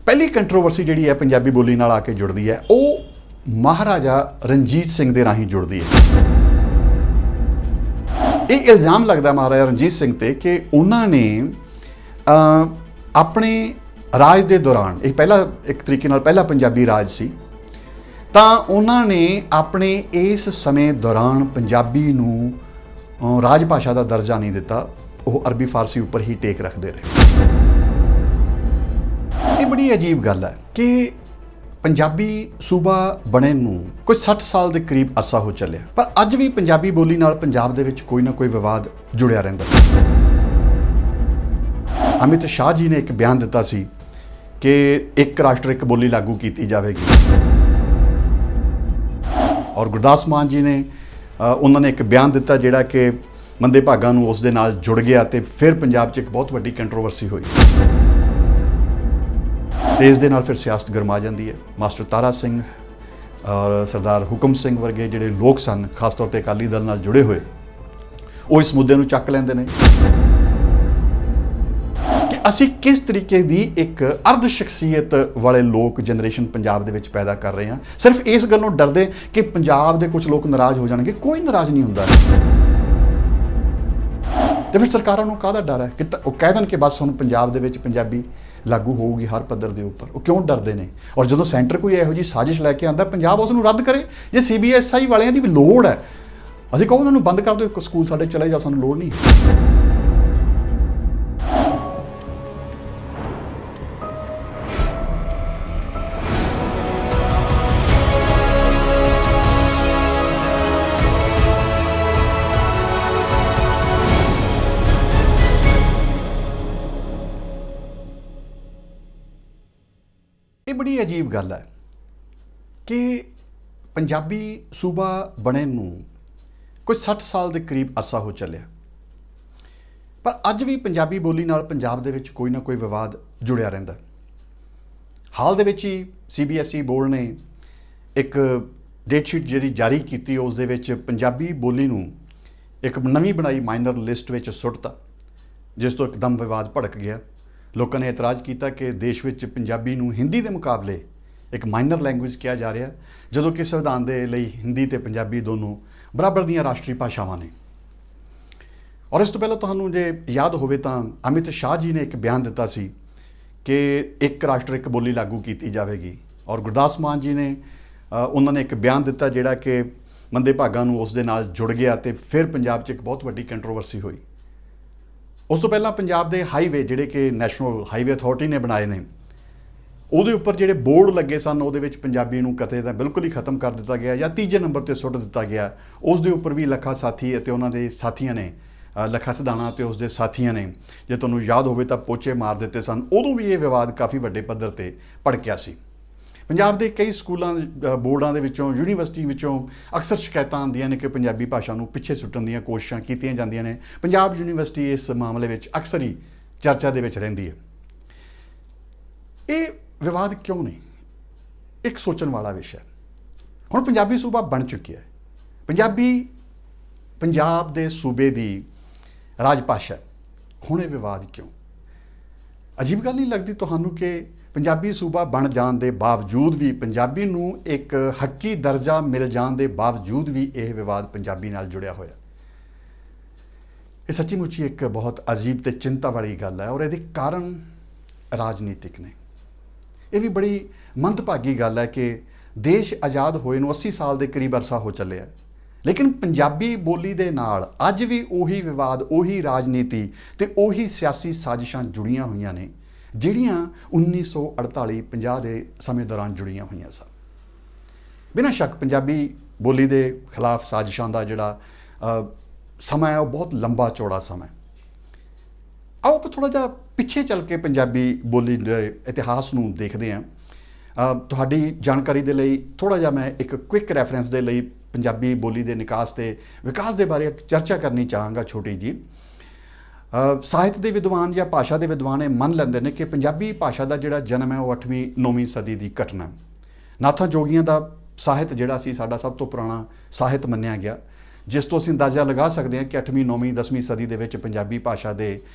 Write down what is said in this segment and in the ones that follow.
पहली कंट्रोवर्सी जिहड़ी है पंजाबी बोली नाल आके जुड़दी है वो महाराजा रणजीत सिंह दे राही जुड़दी है। ये इल्ज़ाम लगदा महाराजा रणजीत सिंह ते कि उन्होंने अपने राज दे दौरान एक पहला एक तरीके नाल पहला पंजाबी राज सी तां उन्होंने अपने इस समय दौरान पंजाबी नूं राज भाषा का दर्जा नहीं दिता, वो अरबी फारसी उपर ही टेक रखते रहे। ये बड़ी अजीब गल है कि पंजाबी सूबा बने नूं कोई 60 साल के करीब अरसा हो चलिया, पर अज भी पंजाबी बोली नाल पंजाब दे विच कोई ना कोई विवाद जुड़िया रहिंदा। अमित शाह जी ने एक बयान दिता सी कि एक राष्ट्र एक बोली लागू की जाएगी, और गुरदास मान जी ने उन्होंने एक बयान दिता जिहड़ा कि मंदे भागां नूं उस दे नाल जुड़ गया तो फिर पंजाब 'च एक बहुत वड्डी कंट्रोवर्सी हुई। तो इस दे नाल फिर सियासत गरमा जाती है। मास्टर तारा सिंह और सरदार हुकम सिंह वर्गे जिहड़े लोग सन, खास तौर पर अकाली दल नाल जुड़े हुए, वो इस मुद्दे नूं चक लैंदे ने कि असीं किस तरीके की एक अर्ध शख्सीयत वाले लोग जनरेशन पंजाब दे विच पैदा कर रहे हैं, सिर्फ इस गल्लों डरदे कि पंजाब दे कुछ लोग नाराज़ हो जाएंगे। कोई नाराज़ नहीं हुंदा। तो फिर सरकारों को काहदा डर है कि वो कह देन कि बस हुण पंजाब दे विच पंजाबी लागू होगी हर पद्धर के उपर, वो क्यों डरते हैं? और जो सेंटर कोई इहो जी साजिश लैके आंदा पंजाब उसनूं रद्द करे, जे CBSI वालियां दी भी लोड़ है, असीं कहो उन्होंने बंद कर दो, स्कूल साडे चले जाओ, सानूं लोड़ नहीं। ये बड़ी अजीब गल है कि पंजाबी सूबा बने नूं कोई 60 साल के करीब अरसा हो चलिया, पर अज भी पंजाबी बोली नाल पंजाब दे विच कोई ना कोई विवाद जुड़िया रहिंदा। हाल दे विच ही CBSE बोर्ड ने एक डेटशीट जिहड़ी जारी की, उस दे विच पंजाबी बोली नूं एक नवीं बनाई माइनर लिस्ट विच सुट्टता, जिस तो एकदम विवाद भड़क गया। लोगों ने एतराज़ किया कि देश में पंजाबी नूं हिंदी के मुकाबले एक माइनर लैंगुएज कहा जा रहा, जदों कि संविधान के लिए हिंदी तो पंजाबी दोनों बराबर दीयां राष्ट्रीय भाषावां ने। और इस तो पहले तुहानूं जे याद होवे तां अमित शाह जी ने एक बयान दिता सी कि एक राष्ट्र एक बोली लागू की जाएगी, और गुरदास मान जी ने उन्होंने एक बयान दिता जिहड़ा कि मंदे भागां नूं उस दे नाल जुड़ गया तो फिर पंजाब 'च एक बहुत वड्डी कंट्रोवर्सी हुई। उस तो पहला पंजाब के हाईवे जिहड़े कि नैशनल हाईवे अथॉरिटी ने बनाए ने, उहदे उपर जिहड़े बोर्ड लगे सन उहदे विच पंजाबी नूं कते तां बिल्कुल ही खत्म कर दिता गया या तीजे नंबर पर सुट दिता गया। उस दे उपर भी लखा साथी अते उन्हां दे साथियां ने, लखा सिधाना ते उसदे साथियां ने, जे तुहानूं याद होवे तां पोचे मार दिते सन। उदों भी ये विवाद काफ़ी वड्डे पद्धर ते भड़किया सी। पंजाब के कई स्कूलों बोर्डों के विचों यूनीवर्सिटी विचों अक्सर शिकायतां आंदियां ने कि पंजाबी भाषा नूं पिछे सुट्टण दीयां कोशिशां कीतियां जांदियां ने। पंजाब यूनीवर्सिटी इस मामले में अक्सर ही चर्चा दे विच रहिंदी है। ये विवाद क्यों नहीं, एक सोचण वाला विषय। हुण पंजाबी सूबा बन चुकी है, पंजाबी पंजाब दे सूबे दी राजभाषा, हुण ये विवाद क्यों? अजीब गल नहीं लगती तुहानूं कि पंजाबी सूबा बन जाने के बावजूद भी, पंजाबी नूं एक हक्की दर्जा मिल जाने के बावजूद भी यह विवाद पंजाबी नाल जुड़िया होया? ये सच्ची मुच्ची एक बहुत अजीब ते चिंता वाली गल है, और ये कारण राजनीतिक ने। यह भी बड़ी मंदभागी गल है कि देश आज़ाद होए नूं 80 साल के करीब अरसा हो चलिया, लेकिन पंजाबी बोली दे नाल अज भी उही विवाद, उही राजनीति ते उही सियासी साजिशां जुड़ियां हुई ने ਜਿਹੜੀਆਂ 1948-50 के समय दौरान जुड़ियां हुई सन। बिना शक पंजाबी बोली के खिलाफ साजिशों का जोड़ा समा है वो बहुत लंबा चौड़ा समा। आओ आप थोड़ा जा पिछे चल के पंजाबी बोली के इतिहास नूं देखते हैं। तुहाडी जानकारी के लिए थोड़ा जा मैं एक क्विक रैफरेंस के लिए पंजाबी बोली के निकास के विकास के बारे चर्चा करनी चाहांगा छोटी जी। ਸਾਹਿਤ ਦੇ विद्वान या भाषा के विद्वान ये मन लेंदे ने कि पंजाबी भाषा का जिहड़ा जन्म है वो 8वीं 9वीं सदी की घटना। नाथां जोगियां का ਸਾਹਿਤ जिहड़ा सी साडा सब तो पुराना ਸਾਹਿਤ मन्निया गया, जिस तो असीं अंदाज़ा लगा सकते हैं कि 8वीं 9वीं 10वीं सदी के पंजाबी भाषा के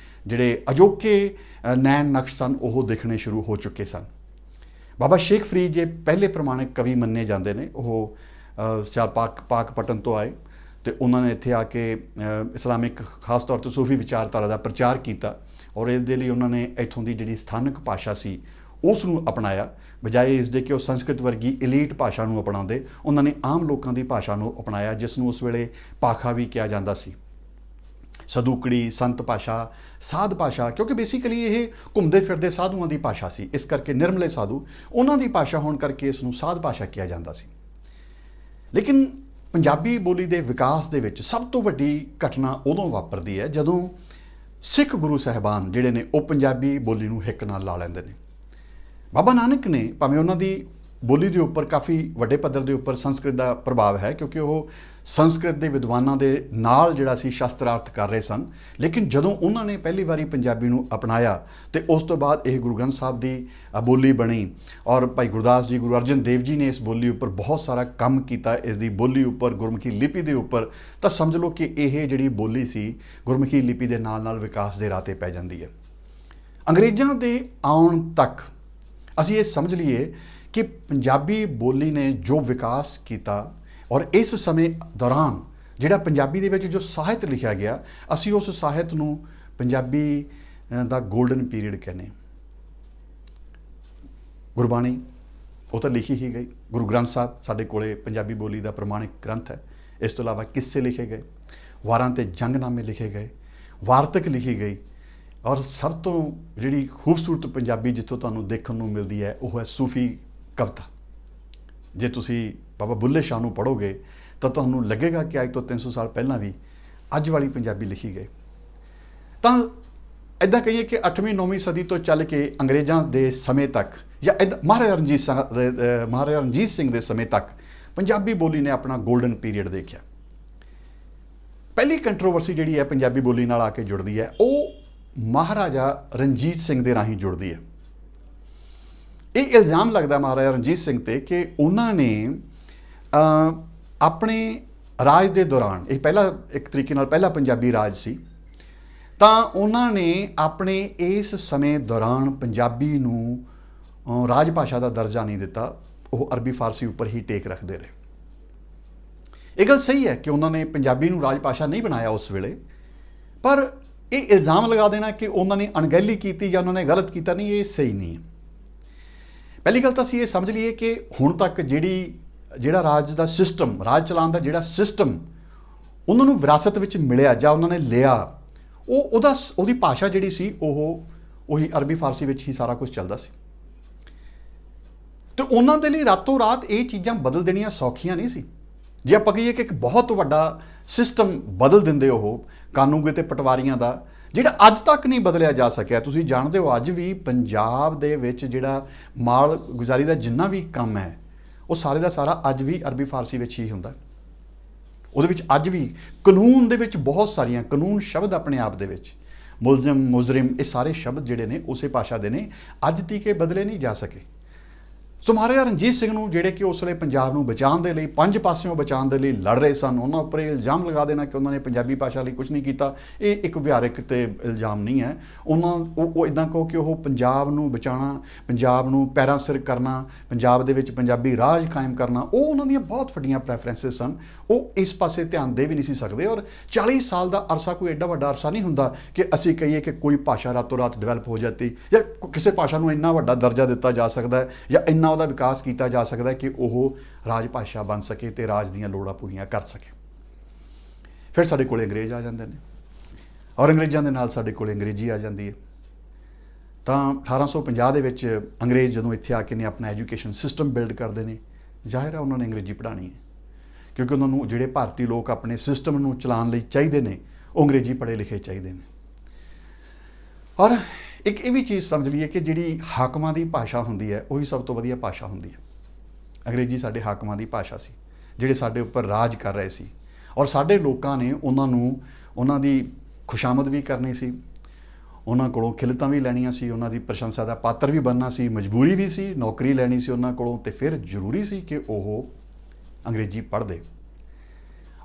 जिहड़े अजोके नैन नक्श सन वो दिखने शुरू हो चुके सन। ਬਾਬਾ ਸ਼ੇਖ ਫਰੀਦ ਜੇ ਪਹਿਲੇ ਪ੍ਰਮਾਣਿਕ ਕਵੀ ਮੰਨੇ ਜਾਂਦੇ ਨੇ। ਉਹ ਸਿਆਲ ਪਾਕਪਟਨ ਤੋਂ ਆਏ ਅਤੇ ਉਹਨਾਂ ਨੇ ਇੱਥੇ ਆ ਕੇ ਇਸਲਾਮਿਕ ਖਾਸ ਤੌਰ 'ਤੇ ਸੂਫੀ ਵਿਚਾਰਧਾਰਾ ਦਾ ਪ੍ਰਚਾਰ ਕੀਤਾ ਔਰ ਇਹਦੇ ਲਈ ਉਹਨਾਂ ਨੇ ਇੱਥੋਂ ਦੀ ਜਿਹੜੀ ਸਥਾਨਕ ਭਾਸ਼ਾ ਸੀ ਉਸ ਨੂੰ ਅਪਣਾਇਆ, ਬਜਾਏ ਇਸ ਦੇ ਕਿ ਉਹ ਸੰਸਕ੍ਰਿਤ ਵਰਗੀ ਇਲੀਟ ਭਾਸ਼ਾ ਨੂੰ ਅਪਣਾਉਂਦੇ। ਉਹਨਾਂ ਨੇ ਆਮ ਲੋਕਾਂ ਦੀ ਭਾਸ਼ਾ ਨੂੰ ਅਪਣਾਇਆ, ਜਿਸ ਨੂੰ ਉਸ ਵੇਲੇ ਭਾਖਾ ਵੀ ਕਿਹਾ ਜਾਂਦਾ ਸੀ। ਸਦੂਕੜੀ, ਸੰਤ ਭਾਸ਼ਾ, ਸਾਧ ਭਾਸ਼ਾ, ਕਿਉਂਕਿ ਬੇਸਿਕਲੀ ਇਹ ਘੁੰਮਦੇ ਫਿਰਦੇ ਸਾਧੂਆਂ ਦੀ ਭਾਸ਼ਾ ਸੀ, ਇਸ ਕਰਕੇ ਨਿਰਮਲੇ ਸਾਧੂ ਉਹਨਾਂ ਦੀ ਭਾਸ਼ਾ ਹੋਣ ਕਰਕੇ ਇਸ ਨੂੰ ਸਾਧ ਭਾਸ਼ਾ ਕਿਹਾ ਜਾਂਦਾ ਸੀ। ਲੇਕਿਨ ਪੰਜਾਬੀ ਬੋਲੀ ਦੇ ਵਿਕਾਸ ਦੇ ਵਿੱਚ ਸਭ ਤੋਂ ਵੱਡੀ ਘਟਨਾ ਉਦੋਂ ਵਾਪਰਦੀ ਹੈ ਜਦੋਂ ਸਿੱਖ ਗੁਰੂ ਸਾਹਿਬਾਨ ਜਿਹੜੇ ਨੇ ਉਹ ਪੰਜਾਬੀ ਬੋਲੀ ਨੂੰ ਹਿੱਕ ਨਾਲ ਲਾ ਲੈਂਦੇ ਨੇ। ਬਾਬਾ ਨਾਨਕ ਨੇ, ਭਾਵੇਂ ਉਹਨਾਂ ਦੀ ਬੋਲੀ ਦੇ ਉੱਪਰ ਕਾਫੀ ਵੱਡੇ ਪੱਧਰ ਦੇ ਉੱਪਰ ਸੰਸਕ੍ਰਿਤ ਦਾ ਪ੍ਰਭਾਵ ਹੈ, ਕਿਉਂਕਿ ਉਹ ਸੰਸਕ੍ਰਿਤ ਦੇ ਵਿਦਵਾਨਾਂ ਦੇ ਨਾਲ ਜਿਹੜਾ ਸੀ ਸ਼ਾਸਤਰਾਰਥ ਕਰ ਰਹੇ ਸਨ, ਲੇਕਿਨ ਜਦੋਂ ਉਹਨਾਂ ਨੇ ਪਹਿਲੀ ਵਾਰੀ ਪੰਜਾਬੀ ਨੂੰ ਅਪਣਾਇਆ ਅਤੇ ਉਸ ਤੋਂ ਬਾਅਦ ਇਹ ਗੁਰੂ ਗ੍ਰੰਥ ਸਾਹਿਬ ਦੀ ਬੋਲੀ ਬਣੀ ਔਰ ਭਾਈ ਗੁਰਦਾਸ ਜੀ, ਗੁਰੂ ਅਰਜਨ ਦੇਵ ਜੀ ਨੇ ਇਸ ਬੋਲੀ ਉੱਪਰ ਬਹੁਤ ਸਾਰਾ ਕੰਮ ਕੀਤਾ, ਇਸ ਦੀ ਬੋਲੀ ਉੱਪਰ, ਗੁਰਮੁਖੀ ਲਿਪੀ ਦੇ ਉੱਪਰ, ਤਾਂ ਸਮਝ ਲਓ ਕਿ ਇਹ ਜਿਹੜੀ ਬੋਲੀ ਸੀ ਗੁਰਮੁਖੀ ਲਿਪੀ ਦੇ ਨਾਲ ਨਾਲ ਵਿਕਾਸ ਦੇ ਰਾਹ 'ਤੇ ਪੈ ਜਾਂਦੀ ਹੈ। ਅੰਗਰੇਜ਼ਾਂ ਦੇ ਆਉਣ ਤੱਕ ਅਸੀਂ ਇਹ ਸਮਝ ਲਈਏ ਕਿ ਪੰਜਾਬੀ ਬੋਲੀ ਨੇ ਜੋ ਵਿਕਾਸ ਕੀਤਾ ਔਰ ਇਸ ਸਮੇਂ ਦੌਰਾਨ ਜਿਹੜਾ ਪੰਜਾਬੀ ਦੇ ਵਿੱਚ ਜੋ ਸਾਹਿਤ ਲਿਖਿਆ ਗਿਆ, ਅਸੀਂ ਉਸ ਸਾਹਿਤ ਨੂੰ ਪੰਜਾਬੀ ਦਾ ਗੋਲਡਨ ਪੀਰੀਅਡ ਕਹਿੰਦੇ। ਗੁਰਬਾਣੀ ਉਹ ਤਾਂ ਲਿਖੀ ਹੀ ਗਈ, ਗੁਰੂ ਗ੍ਰੰਥ ਸਾਹਿਬ ਸਾਡੇ ਕੋਲੇ ਪੰਜਾਬੀ ਬੋਲੀ ਦਾ ਪ੍ਰਮਾਣਿਕ ਗ੍ਰੰਥ ਹੈ। ਇਸ ਤੋਂ ਇਲਾਵਾ ਕਿੱਸੇ ਲਿਖੇ ਗਏ, ਵਾਰਾਂ ਤੇ ਜੰਗਨਾਮੇ ਲਿਖੇ ਗਏ, ਵਾਰਤਕ ਲਿਖੀ ਗਈ ਔਰ ਸਭ ਤੋਂ ਜਿਹੜੀ ਖੂਬਸੂਰਤ ਪੰਜਾਬੀ ਜਿੱਥੋਂ ਤੁਹਾਨੂੰ ਦੇਖਣ ਨੂੰ ਮਿਲਦੀ ਹੈ ਉਹ ਹੈ ਸੂਫੀ ਕਵਿਤਾ। ਜੇ ਤੁਸੀਂ ਬਾਬਾ ਬੁੱਲੇ ਸ਼ਾਹ ਨੂੰ ਪੜ੍ਹੋਗੇ ਤਾਂ ਤੁਹਾਨੂੰ ਲੱਗੇਗਾ ਕਿ ਅੱਜ ਤੋਂ 300 ਸਾਲ ਪਹਿਲਾਂ ਵੀ ਅੱਜ ਵਾਲੀ ਪੰਜਾਬੀ ਲਿਖੀ ਗਈ। ਤਾਂ ਇੱਦਾਂ ਕਹੀਏ ਕਿ 8ਵੀਂ 9ਵੀਂ ਸਦੀ ਤੋਂ ਚੱਲ ਕੇ ਅੰਗਰੇਜ਼ਾਂ ਦੇ ਸਮੇਂ ਤੱਕ ਜਾਂ ਮਹਾਰਾਜਾ ਰਣਜੀਤ ਸਿੰਘ ਦੇ ਸਮੇਂ ਤੱਕ ਪੰਜਾਬੀ ਬੋਲੀ ਨੇ ਆਪਣਾ ਗੋਲਡਨ ਪੀਰੀਅਡ ਦੇਖਿਆ। ਪਹਿਲੀ ਕੰਟਰੋਵਰਸੀ ਜਿਹੜੀ ਹੈ ਪੰਜਾਬੀ ਬੋਲੀ ਨਾਲ ਆ ਕੇ ਜੁੜਦੀ ਹੈ, ਉਹ ਮਹਾਰਾਜਾ ਰਣਜੀਤ ਸਿੰਘ ਦੇ ਰਾਹੀਂ ਜੁੜਦੀ ਹੈ। ਇਹ ਇਲਜ਼ਾਮ ਲੱਗਦਾ ਮਹਾਰਾਜਾ ਰਣਜੀਤ ਸਿੰਘ ਤੇ ਕਿ ਉਹਨਾਂ ਨੇ ਆਪਣੇ ਰਾਜ ਦੇ ਦੌਰਾਨ, ਇਹ ਪਹਿਲਾ ਇੱਕ ਤਰੀਕੇ ਨਾਲ ਪਹਿਲਾ ਪੰਜਾਬੀ ਰਾਜ ਸੀ, ਤਾਂ ਉਹਨਾਂ ਨੇ ਆਪਣੇ ਇਸ ਸਮੇਂ ਦੌਰਾਨ ਪੰਜਾਬੀ ਨੂੰ ਰਾਜ ਭਾਸ਼ਾ ਦਾ ਦਰਜਾ ਨਹੀਂ ਦਿੱਤਾ। ਉਹ ਅਰਬੀ ਫਾਰਸੀ ਉੱਪਰ ਹੀ ਟੇਕ ਰੱਖਦੇ ਰਹੇ। ਇਹ ਗੱਲ ਸਹੀ ਹੈ ਕਿ ਉਹਨਾਂ ਨੇ ਪੰਜਾਬੀ ਨੂੰ ਰਾਜ ਭਾਸ਼ਾ ਨਹੀਂ ਬਣਾਇਆ ਉਸ ਵੇਲੇ, ਪਰ ਇਹ ਇਲਜ਼ਾਮ ਲਗਾ ਦੇਣਾ ਕਿ ਉਹਨਾਂ ਨੇ ਅਣਗਹਿਲੀ ਕੀਤੀ ਜਾਂ ਉਹਨਾਂ ਨੇ ਗਲਤ ਕੀਤਾ, ਨਹੀਂ, ਇਹ ਸਹੀ ਨਹੀਂ ਹੈ। ਪਹਿਲੀ ਗੱਲ ਤਾਂ ਅਸੀਂ ਇਹ ਸਮਝ ਲਈਏ ਕਿ ਹੁਣ ਤੱਕ ਜਿਹੜਾ ਰਾਜ ਦਾ ਸਿਸਟਮ, ਰਾਜ ਚਲਾਉਣ ਦਾ ਜਿਹੜਾ ਸਿਸਟਮ ਉਹਨਾਂ ਨੂੰ ਵਿਰਾਸਤ ਵਿੱਚ ਮਿਲਿਆ ਜਾਂ ਉਹਨਾਂ ਨੇ ਲਿਆ, ਉਹਦੀ ਭਾਸ਼ਾ ਜਿਹੜੀ ਸੀ ਉਹੀ ਅਰਬੀ ਫਾਰਸੀ ਵਿੱਚ ਹੀ ਸਾਰਾ ਕੁਝ ਚੱਲਦਾ ਸੀ। ਤੇ ਉਹਨਾਂ ਦੇ ਲਈ ਰਾਤੋਂ ਰਾਤ ਇਹ ਚੀਜ਼ਾਂ ਬਦਲ ਦੇਣੀਆਂ ਸੌਖੀਆਂ ਨਹੀਂ ਸੀ। ਜੇ ਆਪਾਂ ਕਹੀਏ ਕਿ ਇੱਕ ਬਹੁਤ ਵੱਡਾ ਸਿਸਟਮ ਬਦਲ ਦਿੰਦੇ ਉਹ ਕਾਨੂੰਗੋ ਤੇ ਪਟਵਾਰੀਆਂ ਦਾ, ਜਿਹੜਾ ਅੱਜ ਤੱਕ ਨਹੀਂ ਬਦਲਿਆ ਜਾ ਸਕਿਆ। ਤੁਸੀਂ ਜਾਣਦੇ ਹੋ ਅੱਜ ਵੀ ਪੰਜਾਬ ਦੇ ਵਿੱਚ ਜਿਹੜਾ ਮਾਲ ਗੁਜ਼ਾਰੀ ਦਾ ਜਿੰਨਾ ਵੀ ਕੰਮ ਹੈ ਉਹ ਸਾਰੇ ਦਾ ਸਾਰਾ ਅੱਜ ਵੀ ਅਰਬੀ ਫਾਰਸੀ ਵਿੱਚ ਹੀ ਹੁੰਦਾ। ਉਹਦੇ ਵਿੱਚ ਅੱਜ ਵੀ ਕਾਨੂੰਨ ਦੇ ਵਿੱਚ ਬਹੁਤ ਸਾਰੀਆਂ ਕਾਨੂੰਨ ਸ਼ਬਦ ਆਪਣੇ ਆਪ ਦੇ ਵਿੱਚ ਮੁਲਜ਼ਮ, ਮੁਜਰਿਮ, ਇਹ ਸਾਰੇ ਸ਼ਬਦ ਜਿਹੜੇ ਨੇ ਉਸੇ ਭਾਸ਼ਾ ਦੇ ਨੇ, ਅੱਜ ਤੀਕ ਇਹ ਬਦਲੇ ਨਹੀਂ ਜਾ ਸਕੇ। ਸੋ ਮਹਾਰਾਜਾ ਰਣਜੀਤ ਸਿੰਘ ਨੂੰ ਜਿਹੜੇ ਕਿ ਉਸ ਵੇਲੇ ਪੰਜਾਬ ਨੂੰ ਬਚਾਉਣ ਦੇ ਲਈ, ਪੰਜ ਪਾਸਿਓਂ ਬਚਾਉਣ ਦੇ ਲਈ ਲੜ ਰਹੇ ਸਨ, ਉਹਨਾਂ ਉੱਪਰ ਇਹ ਇਲਜ਼ਾਮ ਲਗਾ ਦੇਣਾ ਕਿ ਉਹਨਾਂ ਨੇ ਪੰਜਾਬੀ ਭਾਸ਼ਾ ਲਈ ਕੁਝ ਨਹੀਂ ਕੀਤਾ, ਇਹ ਇੱਕ ਵਿਹਾਰਕ ਤੇ ਇਲਜ਼ਾਮ ਨਹੀਂ ਹੈ। ਉਹ ਇੱਦਾਂ ਕਹੋ ਕਿ ਉਹ ਪੰਜਾਬ ਨੂੰ ਬਚਾਉਣਾ, ਪੰਜਾਬ ਨੂੰ ਪੈਰਾਂ ਸਿਰ ਕਰਨਾ, ਪੰਜਾਬ ਦੇ ਵਿੱਚ ਪੰਜਾਬੀ ਰਾਜ ਕਾਇਮ ਕਰਨਾ, ਉਹ ਉਹਨਾਂ ਦੀਆਂ ਬਹੁਤ ਵੱਡੀਆਂ ਪ੍ਰੈਫਰੈਂਸਿਸ ਸਨ। ਉਹ ਇਸ ਪਾਸੇ ਧਿਆਨ ਦੇ ਵੀ ਨਹੀਂ ਸੀ ਸਕਦੇ। ਔਰ 40 ਸਾਲ ਦਾ ਅਰਸਾ ਕੋਈ ਐਡਾ ਵੱਡਾ ਅਰਸਾ ਨਹੀਂ ਹੁੰਦਾ ਕਿ ਅਸੀਂ ਕਹੀਏ ਕਿ ਕੋਈ ਭਾਸ਼ਾ ਰਾਤੋਂ ਰਾਤ ਡਿਵੈਲਪ ਹੋ ਜਾਂਦੀ ਜਾਂ ਕਿਸੇ ਭਾਸ਼ਾ ਨੂੰ ਇੰਨਾ ਵੱਡਾ ਦਰਜਾ ਦਿੱਤਾ ਜਾ ਸਕਦਾ ਹੈ ਜਾਂ ਇੰਨਾ ਉਹਦਾ ਵਿਕਾਸ ਕੀਤਾ ਜਾ ਸਕਦਾ ਹੈ ਕਿ ਉਹ ਰਾਜ ਭਾਸ਼ਾ ਬਣ ਸਕੇ ਤੇ ਰਾਜ ਦੀਆਂ ਲੋੜਾਂ ਪੂਰੀਆਂ ਕਰ ਸਕੇ। ਫਿਰ ਸਾਡੇ ਕੋਲ ਅੰਗਰੇਜ਼ ਆ ਜਾਂਦੇ ਨੇ ਔਰ ਅੰਗਰੇਜ਼ਾਂ ਦੇ ਨਾਲ ਸਾਡੇ ਕੋਲ ਅੰਗਰੇਜ਼ੀ ਆ ਜਾਂਦੀ ਹੈ। ਤਾਂ 1850 ਦੇ ਵਿੱਚ ਅੰਗਰੇਜ਼ ਜਦੋਂ ਇੱਥੇ ਆ ਕੇ ਨੇ ਆਪਣਾ ਐਜੂਕੇਸ਼ਨ ਸਿਸਟਮ ਬਿਲਡ ਕਰਦੇ ਨੇ, ਜ਼ਾਹਿਰ ਹੈ ਉਹਨਾਂ ਨੇ ਅੰਗਰੇਜ਼ੀ ਪੜ੍ਹਾਉਣੀ ਹੈ, ਕਿਉਂਕਿ ਉਹਨਾਂ ਨੂੰ ਜਿਹੜੇ ਭਾਰਤੀ ਲੋਕ ਆਪਣੇ ਸਿਸਟਮ ਨੂੰ ਚਲਾਉਣ ਲਈ ਚਾਹੀਦੇ ਨੇ ਉਹ ਅੰਗਰੇਜ਼ੀ ਪੜ੍ਹੇ ਲਿਖੇ ਚਾਹੀਦੇ ਨੇ। ਔਰ ਇੱਕ ਇਹ ਵੀ ਚੀਜ਼ ਸਮਝ ਲਈਏ ਕਿ ਜਿਹੜੀ ਹਾਕਮਾਂ ਦੀ ਭਾਸ਼ਾ ਹੁੰਦੀ ਹੈ ਉਹੀ ਸਭ ਤੋਂ ਵਧੀਆ ਭਾਸ਼ਾ ਹੁੰਦੀ ਹੈ। ਅੰਗਰੇਜ਼ੀ ਸਾਡੇ ਹਾਕਮਾਂ ਦੀ ਭਾਸ਼ਾ ਸੀ, ਜਿਹੜੇ ਸਾਡੇ ਉੱਪਰ ਰਾਜ ਕਰ ਰਹੇ ਸੀ ਔਰ ਸਾਡੇ ਲੋਕਾਂ ਨੇ ਉਹਨਾਂ ਦੀ ਖੁਸ਼ਾਮਦ ਵੀ ਕਰਨੀ ਸੀ, ਉਹਨਾਂ ਕੋਲੋਂ ਖਿਲਤਾਂ ਵੀ ਲੈਣੀਆਂ ਸੀ, ਉਹਨਾਂ ਦੀ ਪ੍ਰਸ਼ੰਸਾ ਦਾ ਪਾਤਰ ਵੀ ਬਣਨਾ ਸੀ, ਮਜਬੂਰੀ ਵੀ ਸੀ, ਨੌਕਰੀ ਲੈਣੀ ਸੀ ਉਹਨਾਂ ਕੋਲੋਂ, ਤੇ ਫਿਰ ਜ਼ਰੂਰੀ ਸੀ ਕਿ ਉਹ ਅੰਗਰੇਜ਼ੀ ਪੜ੍ਹਦੇ।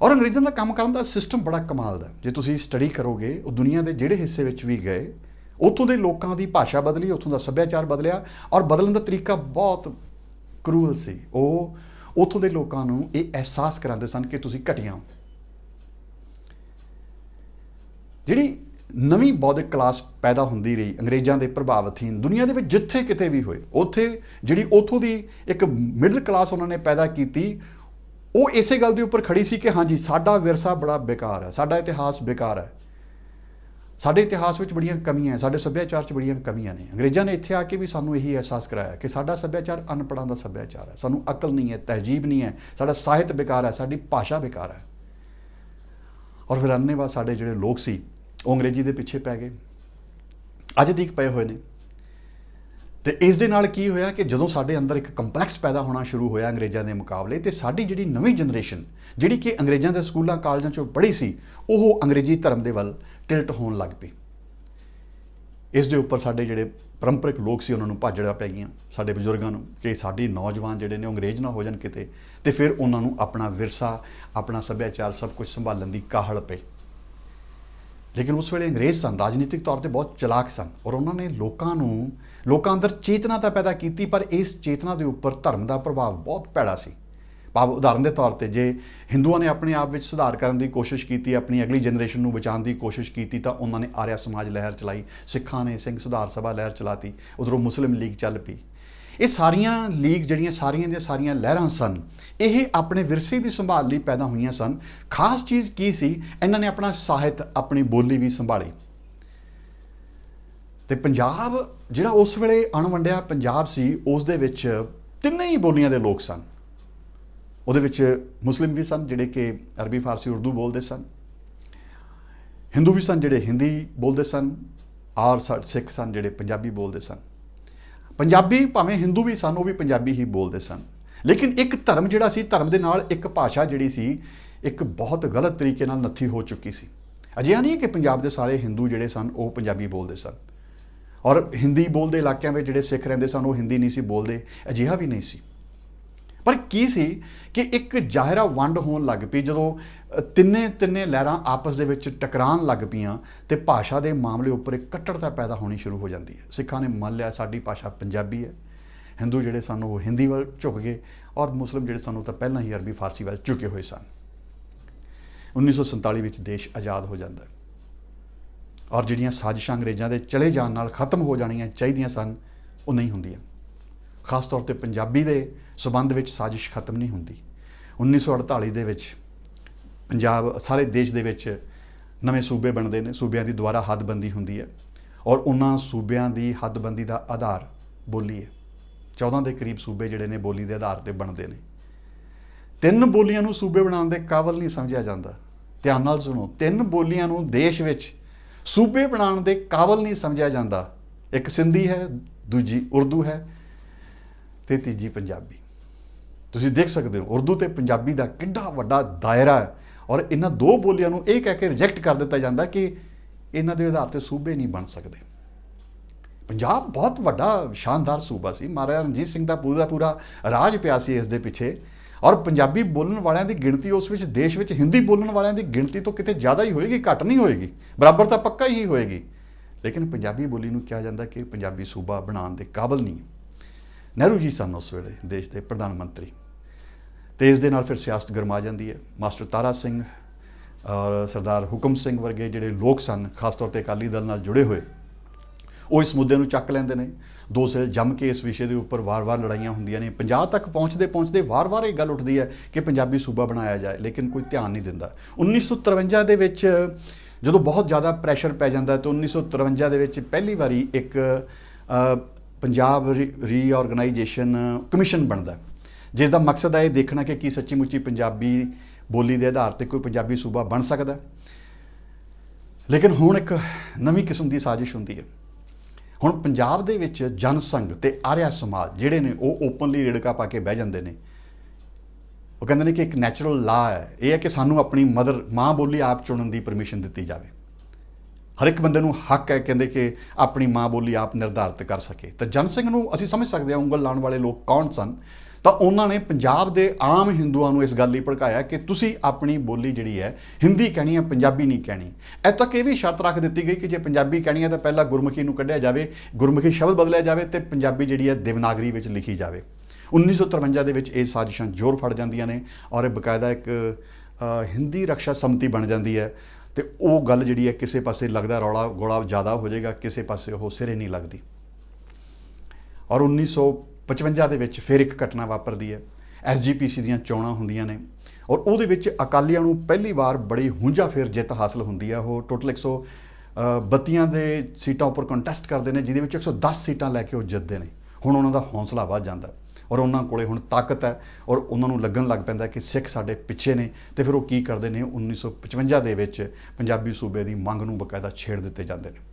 ਔਰ ਅੰਗਰੇਜ਼ਾਂ ਦਾ ਕੰਮ ਕਰਨ ਦਾ ਸਿਸਟਮ ਬੜਾ ਕਮਾਲ ਦਾ। ਜੇ ਤੁਸੀਂ ਸਟੱਡੀ ਕਰੋਗੇ, ਉਹ ਦੁਨੀਆ ਦੇ ਜਿਹੜੇ ਹਿੱਸੇ ਵਿੱਚ ਵੀ ਗਏ ਉੱਥੋਂ ਦੇ ਲੋਕਾਂ ਦੀ ਭਾਸ਼ਾ ਬਦਲੀ, ਉੱਥੋਂ ਦਾ ਸੱਭਿਆਚਾਰ ਬਦਲਿਆ, ਔਰ ਬਦਲਣ ਦਾ ਤਰੀਕਾ ਬਹੁਤ ਕਰੂਅਲ ਸੀ। ਉਹ ਉੱਥੋਂ ਦੇ ਲੋਕਾਂ ਨੂੰ ਇਹ ਅਹਿਸਾਸ ਕਰਾਉਂਦੇ ਸਨ ਕਿ ਤੁਸੀਂ ਘਟੀਆਂ ਹੋ। ਜਿਹੜੀ ਨਵੀਂ ਬੌਧਿਕ ਕਲਾਸ ਪੈਦਾ ਹੁੰਦੀ ਰਹੀ ਅੰਗਰੇਜ਼ਾਂ ਦੇ ਪ੍ਰਭਾਵ ਅਧੀਨ ਦੁਨੀਆ ਦੇ ਵਿੱਚ ਜਿੱਥੇ ਕਿਤੇ ਵੀ ਹੋਏ, ਉੱਥੇ ਜਿਹੜੀ ਉੱਥੋਂ ਦੀ ਇੱਕ ਮਿਡਲ ਕਲਾਸ ਉਹਨਾਂ ਨੇ ਪੈਦਾ ਕੀਤੀ, ਉਹ ਇਸੇ ਗੱਲ ਦੇ ਉੱਪਰ ਖੜੀ ਸੀ ਕਿ ਹਾਂਜੀ ਸਾਡਾ ਵਿਰਸਾ ਬੜਾ ਬੇਕਾਰ ਹੈ, ਸਾਡਾ ਇਤਿਹਾਸ ਬੇਕਾਰ ਹੈ, ਸਾਡੇ ਇਤਿਹਾਸ ਵਿੱਚ ਬੜੀਆਂ ਕਮੀਆਂ ਹੈ, ਸਾਡੇ ਸੱਭਿਆਚਾਰ 'ਚ ਬੜੀਆਂ ਕਮੀਆਂ ਨੇ। ਅੰਗਰੇਜ਼ਾਂ ਨੇ ਇੱਥੇ ਆ ਕੇ ਵੀ ਸਾਨੂੰ ਇਹੀ ਅਹਿਸਾਸ ਕਰਾਇਆ ਕਿ ਸਾਡਾ ਸੱਭਿਆਚਾਰ ਅਨਪੜ੍ਹਾਂ ਦਾ ਸੱਭਿਆਚਾਰ ਹੈ, ਸਾਨੂੰ ਅਕਲ ਨਹੀਂ ਹੈ, ਤਹਿਜੀਬ ਨਹੀਂ ਹੈ, ਸਾਡਾ ਸਾਹਿਤ ਬੇਕਾਰ ਹੈ, ਸਾਡੀ ਭਾਸ਼ਾ ਬੇਕਾਰ ਹੈ। ਔਰ ਫਿਰ ਅੰਨ੍ਹੇਵਾਹ ਸਾਡੇ ਜਿਹੜੇ ਲੋਕ ਸੀ ਉਹ ਅੰਗਰੇਜ਼ੀ ਦੇ ਪਿੱਛੇ ਪੈ ਗਏ, ਅੱਜ ਤੱਕ ਪਏ ਹੋਏ ਨੇ। ਤੇ ਇਸ ਦੇ ਨਾਲ ਕੀ ਹੋਇਆ ਕਿ ਜਦੋਂ ਸਾਡੇ ਅੰਦਰ ਇੱਕ ਕੰਪਲੈਕਸ ਪੈਦਾ ਹੋਣਾ ਸ਼ੁਰੂ ਹੋਇਆ ਅੰਗਰੇਜ਼ਾਂ ਦੇ ਮੁਕਾਬਲੇ, ਤੇ ਸਾਡੀ ਜਿਹੜੀ ਨਵੀਂ ਜਨਰੇਸ਼ਨ ਜਿਹੜੀ ਕਿ ਅੰਗਰੇਜ਼ਾਂ ਦੇ ਸਕੂਲਾਂ ਕਾਲਜਾਂ 'ਚੋਂ ਪੜ੍ਹੀ ਸੀ, ਉਹ ਅੰਗਰੇਜ਼ੀ ਧਰਮ ਦੇ ਵੱਲ ਟਿਲਟ ਹੋਣ ਲੱਗ ਪਈ। ਇਸ ਦੇ ਉੱਪਰ ਸਾਡੇ ਜਿਹੜੇ ਪਰੰਪਰਿਕ ਲੋਕ ਸੀ ਉਹਨਾਂ ਨੂੰ ਭਾਜੜਾਂ ਪੈ ਗਈਆਂ, ਸਾਡੇ ਬਜ਼ੁਰਗਾਂ ਨੂੰ, ਕਿ ਸਾਡੀ ਨੌਜਵਾਨ ਜਿਹੜੇ ਨੇ ਉਹ ਅੰਗਰੇਜ਼ ਨਾ ਹੋ ਜਾਣ ਕਿਤੇ, ਤੇ ਫਿਰ ਉਹਨਾਂ ਨੂੰ ਆਪਣਾ ਵਿਰਸਾ, ਆਪਣਾ ਸੱਭਿਆਚਾਰ ਸਭ ਕੁਝ ਸੰਭਾਲਣ ਦੀ ਕਾਹਲ ਪਈ। ਲੇਕਿਨ ਉਸ ਵੇਲੇ ਅੰਗਰੇਜ਼ ਸਨ, ਰਾਜਨੀਤਿਕ ਤੌਰ ਤੇ ਬਹੁਤ ਚਲਾਕ ਸਨ, ਔਰ ਉਹਨਾਂ ਨੇ ਲੋਕਾਂ ਅੰਦਰ ਚੇਤਨਾ ਤਾਂ ਪੈਦਾ ਕੀਤੀ, ਪਰ ਇਸ ਚੇਤਨਾ ਦੇ ਉੱਪਰ ਧਰਮ ਦਾ ਪ੍ਰਭਾਵ ਬਹੁਤ ਭੈੜਾ ਸੀ। ਭਾਵ ਉਦਾਹਰਨ ਦੇ ਤੌਰ ਤੇ ਜੇ ਹਿੰਦੂਆਂ ਨੇ ਆਪਣੇ ਆਪ ਵਿੱਚ ਸੁਧਾਰ ਕਰਨ ਦੀ ਕੋਸ਼ਿਸ਼ ਕੀਤੀ, ਆਪਣੀ ਅਗਲੀ ਜਨਰੇਸ਼ਨ ਨੂੰ ਬਚਾਉਣ ਦੀ ਕੋਸ਼ਿਸ਼ ਕੀਤੀ, ਤਾਂ ਉਹਨਾਂ ਨੇ ਆਰਿਆ ਸਮਾਜ ਲਹਿਰ ਚਲਾਈ, ਸਿੱਖਾਂ ਨੇ ਸਿੰਘ ਸੁਧਾਰ ਸਭਾ ਲਹਿਰ ਚਲਾਤੀ, ਉਧਰੋਂ ਮੁਸਲਿਮ ਲੀਗ ਚੱਲ ਪਈ। ਇਹ ਸਾਰੀਆਂ ਲੀਗ ਜਿਹੜੀਆਂ ਸਾਰੀਆਂ ਦੀਆਂ ਸਾਰੀਆਂ ਲਹਿਰਾਂ ਸਨ, ਇਹ ਆਪਣੇ ਵਿਰਸੇ ਦੀ ਸੰਭਾਲ ਲਈ ਪੈਦਾ ਹੋਈਆਂ ਸਨ। ਖਾਸ ਚੀਜ਼ ਕੀ ਸੀ, ਇਹਨਾਂ ਨੇ ਆਪਣਾ ਸਾਹਿਤ, ਆਪਣੀ ਬੋਲੀ ਵੀ ਸੰਭਾਲੀ। ਤੇ ਪੰਜਾਬ ਜਿਹੜਾ ਉਸ ਵੇਲੇ ਅਣਵੰਡਿਆ ਪੰਜਾਬ ਸੀ, ਉਸ ਦੇ ਵਿੱਚ ਤਿੰਨੇ ਹੀ ਬੋਲੀਆਂ ਦੇ ਲੋਕ ਸਨ। ਉਹਦੇ ਵਿੱਚ ਮੁਸਲਿਮ ਵੀ ਸਨ ਜਿਹੜੇ ਕਿ ਅਰਬੀ, ਫਾਰਸੀ, ਉਰਦੂ ਬੋਲਦੇ ਸਨ, ਹਿੰਦੂ ਵੀ ਸਨ ਜਿਹੜੇ ਹਿੰਦੀ ਬੋਲਦੇ ਸਨ, ਔਰ ਸਿੱਖ ਸਨ ਜਿਹੜੇ ਪੰਜਾਬੀ ਬੋਲਦੇ ਸਨ। ਪੰਜਾਬੀ ਭਾਵੇਂ ਹਿੰਦੂ ਵੀ ਸਨ, ਉਹ ਵੀ ਪੰਜਾਬੀ ਹੀ ਬੋਲਦੇ ਸਨ। ਲੇਕਿਨ ਇੱਕ ਧਰਮ ਜਿਹੜਾ ਸੀ, ਧਰਮ ਦੇ ਨਾਲ ਇੱਕ ਭਾਸ਼ਾ ਜਿਹੜੀ ਸੀ, ਇੱਕ ਬਹੁਤ ਗਲਤ ਤਰੀਕੇ ਨਾਲ ਨੱਥੀ ਹੋ ਚੁੱਕੀ ਸੀ। ਅਜਿਹਾ ਨਹੀਂ ਹੈ ਕਿ ਪੰਜਾਬ ਦੇ ਸਾਰੇ ਹਿੰਦੂ ਜਿਹੜੇ ਸਨ ਉਹ ਪੰਜਾਬੀ ਬੋਲਦੇ ਸਨ, ਔਰ ਹਿੰਦੀ ਬੋਲਦੇ ਇਲਾਕਿਆਂ ਵਿੱਚ ਜਿਹੜੇ ਸਿੱਖ ਰਹਿੰਦੇ ਸਨ ਉਹ ਹਿੰਦੀ ਨਹੀਂ ਸੀ ਬੋਲਦੇ, ਅਜਿਹਾ ਵੀ ਨਹੀਂ ਸੀ। ਪਰ ਕੀ ਸੀ ਕਿ ਇੱਕ ਜ਼ਾਹਿਰਾ ਵੰਡ ਹੋਣ ਲੱਗ ਪਈ ਜਦੋਂ ਤਿੰਨੇ ਲਹਿਰਾਂ ਆਪਸ ਦੇ ਵਿੱਚ ਟਕਰਾਉਣ ਲੱਗ ਪਈਆਂ, ਤੇ ਭਾਸ਼ਾ ਦੇ ਮਾਮਲੇ ਉੱਪਰ ਇੱਕ ਕੱਟੜਤਾ ਪੈਦਾ ਹੋਣੀ ਸ਼ੁਰੂ ਹੋ ਜਾਂਦੀ ਹੈ। ਸਿੱਖਾਂ ਨੇ ਮੰਨ ਲਿਆ ਸਾਡੀ ਭਾਸ਼ਾ ਪੰਜਾਬੀ ਹੈ, ਹਿੰਦੂ ਜਿਹੜੇ ਸਨ ਉਹ ਹਿੰਦੀ ਵੱਲ ਝੁਕ ਗਏ, ਔਰ ਮੁਸਲਿਮ ਜਿਹੜੇ ਸਨ ਉਹ ਤਾਂ ਪਹਿਲਾਂ ਹੀ ਅਰਬੀ, ਫਾਰਸੀ ਵੱਲ ਝੁਕੇ ਹੋਏ ਸਨ। 1947 ਵਿੱਚ ਦੇਸ਼ ਆਜ਼ਾਦ ਹੋ ਜਾਂਦਾ, ਔਰ ਜਿਹੜੀਆਂ ਸਾਜ਼ਿਸ਼ਾਂ ਅੰਗਰੇਜ਼ਾਂ ਦੇ ਚਲੇ ਜਾਣ ਨਾਲ ਖਤਮ ਹੋ ਜਾਣੀਆਂ ਚਾਹੀਦੀਆਂ ਸਨ, ਉਹ ਨਹੀਂ ਹੁੰਦੀਆਂ। ਖਾਸ ਤੌਰ ਤੇ ਪੰਜਾਬੀ ਦੇ ਸਬੰਧ ਵਿੱਚ ਸਾਜ਼ਿਸ਼ ਖਤਮ ਨਹੀਂ ਹੁੰਦੀ। 1948 ਦੇ ਵਿੱਚ ਪੰਜਾਬ, ਸਾਰੇ ਦੇਸ਼ ਦੇ ਵਿੱਚ ਨਵੇਂ ਸੂਬੇ ਬਣਦੇ ਨੇ, ਸੂਬਿਆਂ ਦੀ ਦੁਬਾਰਾ ਹੱਦਬੰਦੀ ਹੁੰਦੀ ਹੈ, ਔਰ ਉਹਨਾਂ ਸੂਬਿਆਂ ਦੀ ਹੱਦਬੰਦੀ ਦਾ ਆਧਾਰ ਬੋਲੀ ਹੈ। 14 ਦੇ ਕਰੀਬ ਸੂਬੇ ਜਿਹੜੇ ਨੇ ਬੋਲੀ ਦੇ ਆਧਾਰ ਤੇ ਬਣਦੇ ਨੇ। 3 ਬੋਲੀਆਂ ਨੂੰ ਸੂਬੇ ਬਣਾਉਣ ਦੇ ਕਾਬਲ ਨਹੀਂ ਸਮਝਿਆ ਜਾਂਦਾ। ਧਿਆਨ ਨਾਲ ਸੁਣੋ, 3 ਬੋਲੀਆਂ ਨੂੰ ਦੇਸ਼ ਵਿੱਚ ਸੂਬੇ ਬਣਾਉਣ ਦੇ ਕਾਬਲ ਨਹੀਂ ਸਮਝਿਆ ਜਾਂਦਾ। ਇੱਕ ਸਿੰਧੀ ਹੈ, ਦੂਜੀ ਉਰਦੂ ਹੈ, ਤੇ ਤੀਜੀ ਪੰਜਾਬੀ। ਤੁਸੀਂ ਦੇਖ ਸਕਦੇ ਹੋ ਉਰਦੂ ਤੇ ਪੰਜਾਬੀ ਦਾ ਕਿੰਨਾ ਵੱਡਾ ਦਾਇਰਾ ਹੈ, ਔਰ ਇਹਨਾਂ 2 ਬੋਲੀਆਂ ਨੂੰ ਇਹ ਕਹਿ ਕੇ ਰਿਜੈਕਟ ਕਰ ਦਿੱਤਾ ਜਾਂਦਾ ਕਿ ਇਹਨਾਂ ਦੇ ਆਧਾਰ ਤੇ ਸੂਬੇ ਨਹੀਂ ਬਣ ਸਕਦੇ। ਪੰਜਾਬ ਬਹੁਤ ਵੱਡਾ ਸ਼ਾਨਦਾਰ ਸੂਬਾ ਸੀ, ਮਹਾਰਾਜਾ ਰਣਜੀਤ ਸਿੰਘ ਦਾ ਪੂਰਾ ਰਾਜ ਪਿਆ ਸੀ ਇਸ ਦੇ ਪਿੱਛੇ, ਔਰ ਪੰਜਾਬੀ ਬੋਲਣ ਵਾਲਿਆਂ ਦੀ ਗਿਣਤੀ ਉਸ ਵਿੱਚ ਦੇਸ਼ ਵਿੱਚ ਹਿੰਦੀ ਬੋਲਣ ਵਾਲਿਆਂ ਦੀ ਗਿਣਤੀ ਤੋਂ ਕਿਤੇ ਜ਼ਿਆਦਾ ਹੀ ਹੋਏਗੀ, ਘੱਟ ਨਹੀਂ ਹੋਏਗੀ, ਬਰਾਬਰ ਤਾਂ ਪੱਕਾ ਹੀ ਹੋਏਗੀ। ਲੇਕਿਨ ਪੰਜਾਬੀ ਬੋਲੀ ਨੂੰ ਕਿਹਾ ਜਾਂਦਾ ਕਿ ਪੰਜਾਬੀ ਸੂਬਾ ਬਣਾਉਣ ਦੇ ਕਾਬਲ ਨਹੀਂ। ਨਹਿਰੂ ਜੀ ਸਨ ਉਸ ਵੇਲੇ ਦੇਸ਼ ਦੇ ਪ੍ਰਧਾਨ ਮੰਤਰੀ, ਤੇ ਇਸ ਦੇ ਨਾਲ ਫਿਰ ਸਿਆਸਤ ਗਰਮਾ ਜਾਂਦੀ ਹੈ। ਮਾਸਟਰ ਤਾਰਾ ਸਿੰਘ ਔਰ ਸਰਦਾਰ ਹੁਕਮ ਸਿੰਘ ਵਰਗੇ ਜਿਹੜੇ ਲੋਕ ਸਨ, ਖਾਸ ਤੌਰ ਤੇ ਅਕਾਲੀ ਦਲ ਨਾਲ ਜੁੜੇ ਹੋਏ, ਉਹ ਇਸ ਮੁੱਦੇ ਨੂੰ ਚੱਕ ਲੈਂਦੇ ਨੇ। 2 ਸਾਲ ਜੰਮ ਕੇ ਇਸ ਵਿਸ਼ੇ ਦੇ ਉੱਪਰ ਵਾਰ-ਵਾਰ ਲੜਾਈਆਂ ਹੁੰਦੀਆਂ ਨੇ। ਪੰਜਾਬ ਤੱਕ ਪਹੁੰਚਦੇ ਵਾਰ-ਵਾਰ ਇਹ ਗੱਲ ਉੱਠਦੀ ਹੈ ਕਿ ਪੰਜਾਬੀ ਸੂਬਾ ਬਣਾਇਆ ਜਾਏ, ਲੇਕਿਨ ਕੋਈ ਧਿਆਨ ਨਹੀਂ ਦਿੰਦਾ। 1953 ਦੇ ਵਿੱਚ ਜਦੋਂ ਬਹੁਤ ਜ਼ਿਆਦਾ ਪ੍ਰੈਸ਼ਰ ਪੈ ਜਾਂਦਾ ਤਾਂ 1953 ਦੇ ਵਿੱਚ ਪਹਿਲੀ ਵਾਰੀ ਇੱਕ ਪੰਜਾਬ ਰੀਆਰਗਨਾਈਜੇਸ਼ਨ ਕਮਿਸ਼ਨ ਬਣਦਾ, ਜਿਸ ਦਾ ਮਕਸਦ ਹੈ ਇਹ ਦੇਖਣਾ ਕਿ ਕੀ ਸੱਚੀ ਮੁੱਚੀ ਪੰਜਾਬੀ ਬੋਲੀ ਦੇ ਆਧਾਰ ਤੇ ਕੋਈ ਪੰਜਾਬੀ ਸੂਬਾ ਬਣ ਸਕਦਾ। ਲੇਕਿਨ ਹੁਣ ਇੱਕ ਨਵੀਂ ਕਿਸਮ ਦੀ ਸਾਜ਼ਿਸ਼ ਹੁੰਦੀ ਹੈ। ਹੁਣ ਪੰਜਾਬ ਦੇ ਵਿੱਚ ਜਨ ਸੰਘ ਤੇ ਆਰਿਆ ਸਮਾਜ ਜਿਹੜੇ ਨੇ ਉਹ ਓਪਨਲੀ ਰਿੜਕਾ ਪਾ ਕੇ ਬਹਿ ਜਾਂਦੇ ਨੇ। ਉਹ ਕਹਿੰਦੇ ਨੇ ਕਿ ਇੱਕ ਨੈਚੁਰਲ ਲਾ ਹੈ, ਇਹ ਹੈ ਕਿ ਸਾਨੂੰ ਆਪਣੀ ਮਾਂ ਬੋਲੀ ਆਪ ਚੁਣਨ ਦੀ ਪਰਮਿਸ਼ਨ ਦਿੱਤੀ ਜਾਵੇ। ਹਰ ਇੱਕ ਬੰਦੇ ਨੂੰ ਹੱਕ ਹੈ, ਕਹਿੰਦੇ ਕਿ ਆਪਣੀ ਮਾਂ ਬੋਲੀ ਆਪ ਨਿਰਧਾਰਿਤ ਕਰ ਸਕੇ। ਤਾਂ ਜਨ ਸਿੰਘ ਨੂੰ ਅਸੀਂ ਸਮਝ ਸਕਦੇ ਹਾਂ ਉਂਗਲ ਲਾਉਣ ਵਾਲੇ ਲੋਕ ਕੌਣ ਸਨ। ਤਾਂ ਉਹਨਾਂ ਨੇ ਪੰਜਾਬ ਦੇ ਆਮ ਹਿੰਦੂਆਂ ਨੂੰ ਇਸ ਗੱਲ ਲਈ ਭੜਕਾਇਆ ਕਿ ਤੁਸੀਂ ਆਪਣੀ ਬੋਲੀ ਜਿਹੜੀ ਹੈ ਹਿੰਦੀ ਕਹਿਣੀ ਹੈ, ਪੰਜਾਬੀ ਨਹੀਂ ਕਹਿਣੀ। ਇੱਥੋਂ ਤੱਕ ਇਹ ਵੀ ਸ਼ਰਤ ਰੱਖ ਦਿੱਤੀ ਗਈ ਕਿ ਜੇ ਪੰਜਾਬੀ ਕਹਿਣੀ ਹੈ ਤਾਂ ਪਹਿਲਾਂ ਗੁਰਮੁਖੀ ਨੂੰ ਕੱਢਿਆ ਜਾਵੇ, ਗੁਰਮੁਖੀ ਸ਼ਬਦ ਬਦਲਿਆ ਜਾਵੇ ਤੇ ਪੰਜਾਬੀ ਜਿਹੜੀ ਹੈ ਦੇਵਨਾਗਰੀ ਵਿੱਚ ਲਿਖੀ ਜਾਵੇ। 1953 ਦੇ ਵਿੱਚ ਇਹ ਸਾਜ਼ਿਸ਼ਾਂ ਜ਼ੋਰ ਫੜ ਜਾਂਦੀਆਂ ਨੇ ਔਰ ਇਹ ਬਕਾਇਦਾ ਇੱਕ ਹਿੰਦੀ ਰਕਸ਼ਾ ਸਮਿਤੀ ਬਣ ਜਾਂਦੀ ਹੈ ਤੇ ਉਹ ਗੱਲ ਜਿਹੜੀ ਹੈ ਕਿਸੇ ਪਾਸੇ ਲੱਗਦਾ ਰੌਲਾ ਗੋਲਾ ਜ਼ਿਆਦਾ ਹੋ ਜਾਏਗਾ, ਕਿਸੇ ਪਾਸੇ ਉਹ ਸਿਰੇ ਨਹੀਂ ਲੱਗਦੀ। ਔਰ 1955 ਦੇ ਵਿੱਚ ਫਿਰ ਇੱਕ ਘਟਨਾ ਵਾਪਰਦੀ ਹੈ, SGPC ਦੀਆਂ ਚੋਣਾਂ ਹੁੰਦੀਆਂ ਨੇ ਔਰ ਉਹਦੇ ਵਿੱਚ ਅਕਾਲੀਆਂ ਨੂੰ ਪਹਿਲੀ ਵਾਰ ਬੜੀ ਹੁੰਝਾ ਫੇਰ ਜਿੱਤ ਹਾਸਲ ਹੁੰਦੀ ਹੈ। ਉਹ ਟੋਟਲ 132 ਦੇ ਸੀਟਾਂ ਉੱਪਰ ਕੰਟੈਸਟ ਕਰਦੇ ਨੇ, ਜਿਹਦੇ ਵਿੱਚ 110 ਸੀਟਾਂ ਲੈ ਕੇ ਉਹ ਜਿੱਤਦੇ ਨੇ। ਹੁਣ ਉਹਨਾਂ ਦਾ ਹੌਸਲਾ ਵੱਧ ਜਾਂਦਾ ਔਰ ਉਹਨਾਂ ਕੋਲੇ ਹੁਣ ਤਾਕਤ ਹੈ ਔਰ ਉਹਨਾਂ ਨੂੰ ਲੱਗਣ ਲੱਗ ਪੈਂਦਾ ਕਿ ਸਿੱਖ ਸਾਡੇ ਪਿੱਛੇ ਨੇ ਤੇ ਫਿਰ ਉਹ ਕੀ ਕਰਦੇ ਨੇ, 1955 ਦੇ ਵਿੱਚ ਪੰਜਾਬੀ ਸੂਬੇ ਦੀ ਮੰਗ ਨੂੰ ਬਕਾਇਦਾ ਛੇੜ ਦਿੱਤੇ ਜਾਂਦੇ ਨੇ।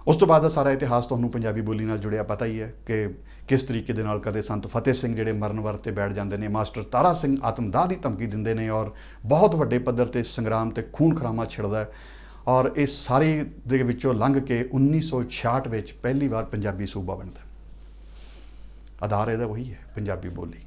ਉਸ ਤੋਂ ਬਾਅਦ ਦਾ ਸਾਰਾ ਇਤਿਹਾਸ ਤੁਹਾਨੂੰ ਪੰਜਾਬੀ ਬੋਲੀ ਨਾਲ ਜੁੜਿਆ ਪਤਾ ਹੀ ਹੈ ਕਿ ਕਿਸ ਤਰੀਕੇ ਦੇ ਨਾਲ ਕਦੇ ਸੰਤ ਫਤਿਹ ਸਿੰਘ ਜਿਹੜੇ ਮਰਨ ਵਰਤ ਤੇ ਬੈਠ ਜਾਂਦੇ ਨੇ, ਮਾਸਟਰ ਤਾਰਾ ਸਿੰਘ ਆਤਮਦਾਹ ਦੀ ਧਮਕੀ ਦਿੰਦੇ ਨੇ ਔਰ ਬਹੁਤ ਵੱਡੇ ਪੱਧਰ ਤੇ ਸੰਗਰਾਮ ਤੇ ਖੂਨ ਖਰਾਮਾ ਛਿੜਦਾ ਔਰ ਇਹ ਸਾਰੇ ਦੇ ਵਿੱਚੋਂ ਲੰਘ ਕੇ 1966 ਵਿੱਚ ਪਹਿਲੀ ਵਾਰ ਪੰਜਾਬੀ ਸੂਬਾ ਬਣਦਾ। ਆਧਾਰ ਇਹਦਾ ਉਹੀ ਹੈ, ਪੰਜਾਬੀ ਬੋਲੀ।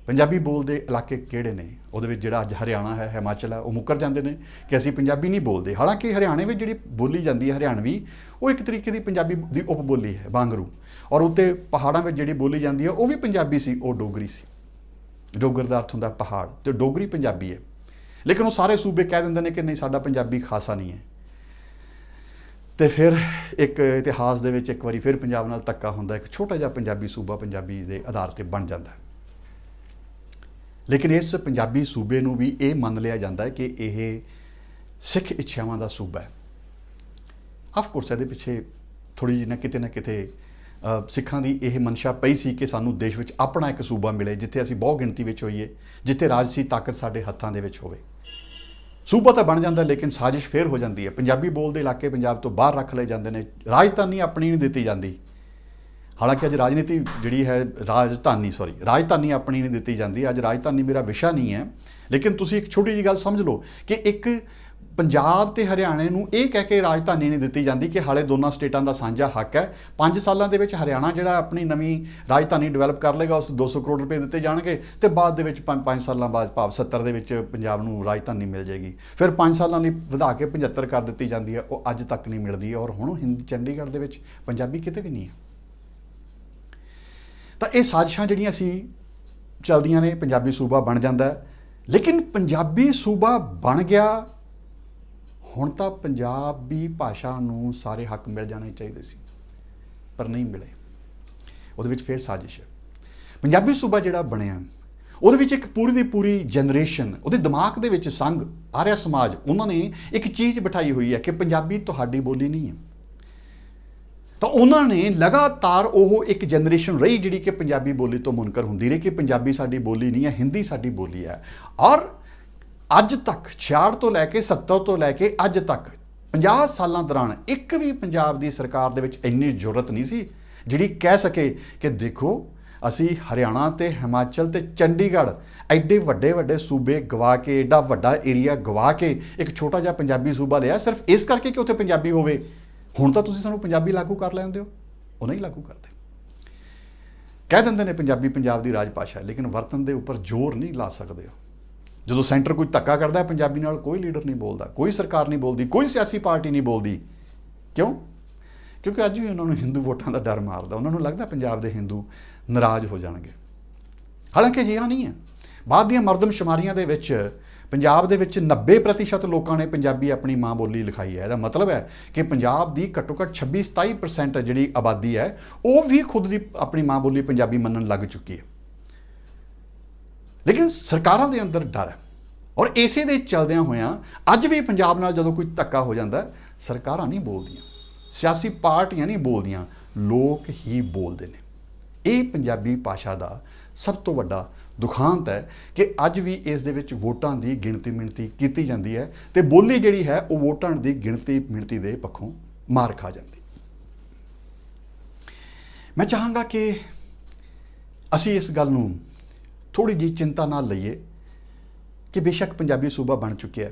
ਪੰਜਾਬੀ ਬੋਲਦੇ ਇਲਾਕੇ ਕਿਹੜੇ ਨੇ? ਉਹਦੇ ਵਿੱਚ ਜਿਹੜਾ ਅੱਜ ਹਰਿਆਣਾ ਹੈ, ਹਿਮਾਚਲ ਹੈ, ਉਹ ਮੁੱਕਰ ਜਾਂਦੇ ਨੇ ਕਿ ਅਸੀਂ ਪੰਜਾਬੀ ਨਹੀਂ ਬੋਲਦੇ। ਹਾਲਾਂਕਿ ਹਰਿਆਣੇ ਵਿੱਚ ਜਿਹੜੀ ਬੋਲੀ ਜਾਂਦੀ ਹੈ ਹਰਿਆਣਵੀ, ਉਹ ਇੱਕ ਤਰੀਕੇ ਦੀ ਪੰਜਾਬੀ ਦੀ ਉਪ ਬੋਲੀ ਹੈ, ਵਾਂਗਰੂ। ਔਰ ਉੱਤੇ ਪਹਾੜਾਂ ਵਿੱਚ ਜਿਹੜੀ ਬੋਲੀ ਜਾਂਦੀ ਹੈ ਉਹ ਵੀ ਪੰਜਾਬੀ ਸੀ, ਉਹ ਡੋਗਰੀ ਸੀ। ਡੋਗਰ ਦਾ ਅਰਥ ਹੁੰਦਾ ਪਹਾੜ ਤੇ ਡੋਗਰੀ ਪੰਜਾਬੀ ਹੈ। ਲੇਕਿਨ ਉਹ ਸਾਰੇ ਸੂਬੇ ਕਹਿ ਦਿੰਦੇ ਨੇ ਕਿ ਨਹੀਂ, ਸਾਡਾ ਪੰਜਾਬੀ ਖਾਸਾ ਨਹੀਂ ਹੈ। ਤੇ ਫਿਰ ਇੱਕ ਇਤਿਹਾਸ ਦੇ ਵਿੱਚ ਇੱਕ ਵਾਰੀ ਫਿਰ ਪੰਜਾਬ ਨਾਲ ਧੱਕਾ ਹੁੰਦਾ, ਇੱਕ ਛੋਟਾ ਜਿਹਾ ਪੰਜਾਬੀ ਸੂਬਾ ਪੰਜਾਬੀ ਦੇ ਆਧਾਰ ਤੇ ਬਣ ਜਾਂਦਾ। ਲੇਕਿਨ ਇਸ ਪੰਜਾਬੀ ਸੂਬੇ ਨੂੰ ਵੀ ਇਹ ਮੰਨ ਲਿਆ ਜਾਂਦਾ ਹੈ ਕਿ ਇਹ ਸਿੱਖ ਇੱਛਾਵਾਂ ਦਾ ਸੂਬਾ ਹੈ। ਆਫ ਕੋਰਸ ਇਹਦੇ ਪਿੱਛੇ ਥੋੜ੍ਹੀ ਜਿਹੀ ਨਾ ਕਿਤੇ ਸਿੱਖਾਂ ਦੀ ਇਹ ਮਨਸ਼ਾ ਪਈ ਸੀ ਕਿ ਸਾਨੂੰ ਦੇਸ਼ ਵਿੱਚ ਆਪਣਾ ਇੱਕ ਸੂਬਾ ਮਿਲੇ ਜਿੱਥੇ ਅਸੀਂ ਬਹੁ ਗਿਣਤੀ ਵਿੱਚ ਹੋਈਏ, ਜਿੱਥੇ ਰਾਜਸੀ ਤਾਕਤ ਸਾਡੇ ਹੱਥਾਂ ਦੇ ਵਿੱਚ ਹੋਵੇ। ਸੂਬਾ ਤਾਂ ਬਣ ਜਾਂਦਾ ਲੇਕਿਨ ਸਾਜ਼ਿਸ਼ ਫੇਰ ਹੋ ਜਾਂਦੀ ਹੈ। ਪੰਜਾਬੀ ਬੋਲਦੇ ਇਲਾਕੇ ਪੰਜਾਬ ਤੋਂ ਬਾਹਰ ਰੱਖ ਲਏ ਜਾਂਦੇ ਨੇ, ਰਾਜਧਾਨੀ ਆਪਣੀ ਨਹੀਂ ਦਿੱਤੀ ਜਾਂਦੀ। ਹਾਲਾਂਕਿ ਅੱਜ ਰਾਜਨੀਤੀ ਜਿਹੜੀ ਹੈ ਰਾਜਧਾਨੀ ਆਪਣੀ ਨਹੀਂ ਦਿੱਤੀ ਜਾਂਦੀ। ਅੱਜ ਰਾਜਧਾਨੀ ਮੇਰਾ ਵਿਸ਼ਾ ਨਹੀਂ ਹੈ, ਲੇਕਿਨ ਤੁਸੀਂ ਇੱਕ ਛੋਟੀ ਜਿਹੀ ਗੱਲ ਸਮਝ ਲਓ ਕਿ ਇੱਕ ਪੰਜਾਬ ਤੇ ਹਰਿਆਣੇ ਨੂੰ ਇਹ ਕਹਿ ਕੇ ਰਾਜਧਾਨੀ ਨਹੀਂ ਦਿੱਤੀ ਜਾਂਦੀ ਕਿ ਹਾਲੇ ਦੋਨਾਂ ਸਟੇਟਾਂ ਦਾ ਸਾਂਝਾ ਹੱਕ ਹੈ। 5 ਸਾਲਾਂ ਦੇ ਵਿੱਚ ਹਰਿਆਣਾ ਜਿਹੜਾ ਆਪਣੀ ਨਵੀਂ ਰਾਜਧਾਨੀ ਡਿਵੈਲਪ ਕਰ ਲਏਗਾ, ਉਸ 200 ਕਰੋੜ ਰੁਪਏ ਦਿੱਤੇ ਜਾਣਗੇ ਤੇ ਬਾਅਦ ਦੇ ਵਿੱਚ 5 ਸਾਲਾਂ ਬਾਅਦ ਭਾਵ 70 ਦੇ ਵਿੱਚ ਪੰਜਾਬ ਨੂੰ ਰਾਜਧਾਨੀ ਮਿਲ ਜਾਏਗੀ। ਫਿਰ 5 ਸਾਲਾਂ ਲਈ ਵਧਾ ਕੇ 75 ਕਰ ਦਿੱਤੀ ਜਾਂਦੀ ਹੈ, ਉਹ ਅੱਜ ਤੱਕ ਨਹੀਂ ਮਿਲਦੀ ਔਰ ਹੁਣ ਚੰਡੀਗੜ੍ਹ ਦੇ ਵਿੱਚ ਪੰਜਾਬੀ ਕਿਤੇ ਵੀ ਨਹੀਂ ਹੈ। ਤਾਂ ਇਹ ਸਾਜ਼ਿਸ਼ਾਂ ਜਿਹੜੀਆਂ ਸੀ ਚੱਲਦੀਆਂ ਨੇ, ਪੰਜਾਬੀ ਸੂਬਾ ਬਣ ਜਾਂਦਾ। ਲੇਕਿਨ ਪੰਜਾਬੀ ਸੂਬਾ ਬਣ ਗਿਆ, ਹੁਣ ਤਾਂ ਪੰਜਾਬੀ ਭਾਸ਼ਾ ਨੂੰ ਸਾਰੇ ਹੱਕ ਮਿਲ ਜਾਣੇ ਚਾਹੀਦੇ ਸੀ, ਪਰ ਨਹੀਂ ਮਿਲੇ। ਉਹਦੇ ਵਿੱਚ ਫਿਰ ਸਾਜ਼ਿਸ਼ ਹੈ। ਪੰਜਾਬੀ ਸੂਬਾ ਜਿਹੜਾ ਬਣਿਆ ਉਹਦੇ ਵਿੱਚ ਇੱਕ ਪੂਰੀ ਦੀ ਪੂਰੀ ਜਨਰੇਸ਼ਨ, ਉਹਦੇ ਦਿਮਾਗ ਦੇ ਵਿੱਚ ਸੰਘ ਆਰਿਆ ਸਮਾਜ, ਉਹਨਾਂ ਨੇ ਇੱਕ ਚੀਜ਼ ਬਿਠਾਈ ਹੋਈ ਹੈ ਕਿ ਪੰਜਾਬੀ ਤੁਹਾਡੀ ਬੋਲੀ ਨਹੀਂ ਹੈ। ਤਾਂ ਉਹਨਾਂ ਨੇ ਲਗਾਤਾਰ ਉਹ ਇੱਕ ਜਨਰੇਸ਼ਨ ਰਹੀ ਜਿਹੜੀ ਕਿ ਪੰਜਾਬੀ ਬੋਲੀ ਤੋਂ ਮੁਨਕਰ ਹੁੰਦੀ ਰਹੀ ਕਿ ਪੰਜਾਬੀ ਸਾਡੀ ਬੋਲੀ ਨਹੀਂ ਹੈ, ਹਿੰਦੀ ਸਾਡੀ ਬੋਲੀ ਹੈ। ਔਰ ਅੱਜ ਤੱਕ 66 ਤੋਂ ਲੈ ਕੇ 70 ਤੋਂ ਲੈ ਕੇ ਅੱਜ ਤੱਕ 50 ਸਾਲਾਂ ਦੌਰਾਨ ਇੱਕ ਵੀ ਪੰਜਾਬ ਦੀ ਸਰਕਾਰ ਦੇ ਵਿੱਚ ਇੰਨੀ ਜ਼ਰੂਰਤ ਨਹੀਂ ਸੀ ਜਿਹੜੀ ਕਹਿ ਸਕੇ ਕਿ ਦੇਖੋ ਅਸੀਂ ਹਰਿਆਣਾ ਤੇ ਹਿਮਾਚਲ ਤੇ ਚੰਡੀਗੜ੍ਹ ਐਡੇ ਵੱਡੇ ਵੱਡੇ ਸੂਬੇ ਗਵਾ ਕੇ, ਐਡਾ ਵੱਡਾ ਏਰੀਆ ਗਵਾ ਕੇ ਇੱਕ ਛੋਟਾ ਜਿਹਾ ਪੰਜਾਬੀ ਸੂਬਾ ਲਿਆ ਸਿਰਫ ਇਸ ਕਰਕੇ ਕਿ ਉੱਥੇ ਪੰਜਾਬੀ ਹੋਵੇ। ਹੁਣ ਤਾਂ ਤੁਸੀਂ ਸਾਨੂੰ ਪੰਜਾਬੀ ਲਾਗੂ ਕਰ ਲੈਂਦੇ ਹੋ, ਉਹ ਨਹੀਂ ਲਾਗੂ ਕਰਦੇ। ਕਹਿ ਦਿੰਦੇ ਨੇ ਪੰਜਾਬੀ ਪੰਜਾਬ ਦੀ ਰਾਜ ਭਾਸ਼ਾ, ਲੇਕਿਨ ਵਰਤਨ ਦੇ ਉੱਪਰ ਜ਼ੋਰ ਨਹੀਂ ਲਾ ਸਕਦੇ ਹੋ। ਜਦੋਂ ਸੈਂਟਰ ਕੋਈ ਧੱਕਾ ਕਰਦਾ ਪੰਜਾਬੀ ਨਾਲ, ਕੋਈ ਲੀਡਰ ਨਹੀਂ ਬੋਲਦਾ, ਕੋਈ ਸਰਕਾਰ ਨਹੀਂ ਬੋਲਦੀ, ਕੋਈ ਸਿਆਸੀ ਪਾਰਟੀ ਨਹੀਂ ਬੋਲਦੀ। ਕਿਉਂ? ਕਿਉਂਕਿ ਅੱਜ ਵੀ ਉਹਨਾਂ ਨੂੰ ਹਿੰਦੂ ਵੋਟਾਂ ਦਾ ਡਰ ਮਾਰਦਾ। ਉਹਨਾਂ ਨੂੰ ਲੱਗਦਾ ਪੰਜਾਬ ਦੇ ਹਿੰਦੂ ਨਾਰਾਜ਼ ਹੋ ਜਾਣਗੇ। ਹਾਲਾਂਕਿ ਅਜਿਹਾ ਨਹੀਂ ਹੈ। ਬਾਅਦ ਦੀਆਂ ਮਰਦਮਸ਼ੁਮਾਰੀਆਂ ਦੇ ਵਿੱਚ ਪੰਜਾਬ ਦੇ ਵਿੱਚ 90% ਲੋਕਾਂ ਨੇ ਪੰਜਾਬੀ ਆਪਣੀ ਮਾਂ ਬੋਲੀ ਲਿਖਾਈ ਹੈ। ਇਹਦਾ ਮਤਲਬ ਹੈ ਕਿ ਪੰਜਾਬ ਦੀ ਘੱਟੋ ਘੱਟ 26-27% ਜਿਹੜੀ ਆਬਾਦੀ ਹੈ ਉਹ ਵੀ ਖੁਦ ਦੀ ਆਪਣੀ ਮਾਂ ਬੋਲੀ ਪੰਜਾਬੀ ਮੰਨਣ ਲੱਗ ਚੁੱਕੀ ਹੈ। ਲੇਕਿਨ ਸਰਕਾਰਾਂ ਦੇ ਅੰਦਰ ਡਰ ਹੈ ਔਰ ਇਸੇ ਦੇ ਚਲਦਿਆਂ ਹੋਇਆਂ ਅੱਜ ਵੀ ਪੰਜਾਬ ਨਾਲ ਜਦੋਂ ਕੋਈ ਧੱਕਾ ਹੋ ਜਾਂਦਾ, ਸਰਕਾਰਾਂ ਨਹੀਂ ਬੋਲਦੀਆਂ, ਸਿਆਸੀ ਪਾਰਟੀਆਂ ਨਹੀਂ ਬੋਲਦੀਆਂ, ਲੋਕ ਹੀ ਬੋਲਦੇ ਨੇ। ਇਹ ਪੰਜਾਬੀ ਭਾਸ਼ਾ ਦਾ ਸਭ ਤੋਂ ਵੱਡਾ ਦੁਖਾਂਤ ਹੈ ਕਿ ਅੱਜ ਵੀ ਇਸ ਦੇ ਵਿੱਚ ਵੋਟਾਂ ਦੀ ਗਿਣਤੀ ਮਿਣਤੀ ਕੀਤੀ ਜਾਂਦੀ ਹੈ ਤੇ ਬੋਲੀ ਜਿਹੜੀ ਹੈ ਉਹ ਵੋਟਾਂ ਦੀ ਗਿਣਤੀ ਮਿਣਤੀ ਦੇ ਪੱਖੋਂ ਮਾਰ ਖਾ ਜਾਂਦੀ। ਮੈਂ ਚਾਹਾਂਗਾ ਕਿ ਅਸੀਂ ਇਸ ਗੱਲ ਨੂੰ ਥੋੜੀ ਜਿਹੀ ਚਿੰਤਾ ਨਾਲ ਲਈਏ ਕਿ ਬੇਸ਼ੱਕ ਪੰਜਾਬੀ ਸੂਬਾ ਬਣ ਚੁੱਕਿਆ,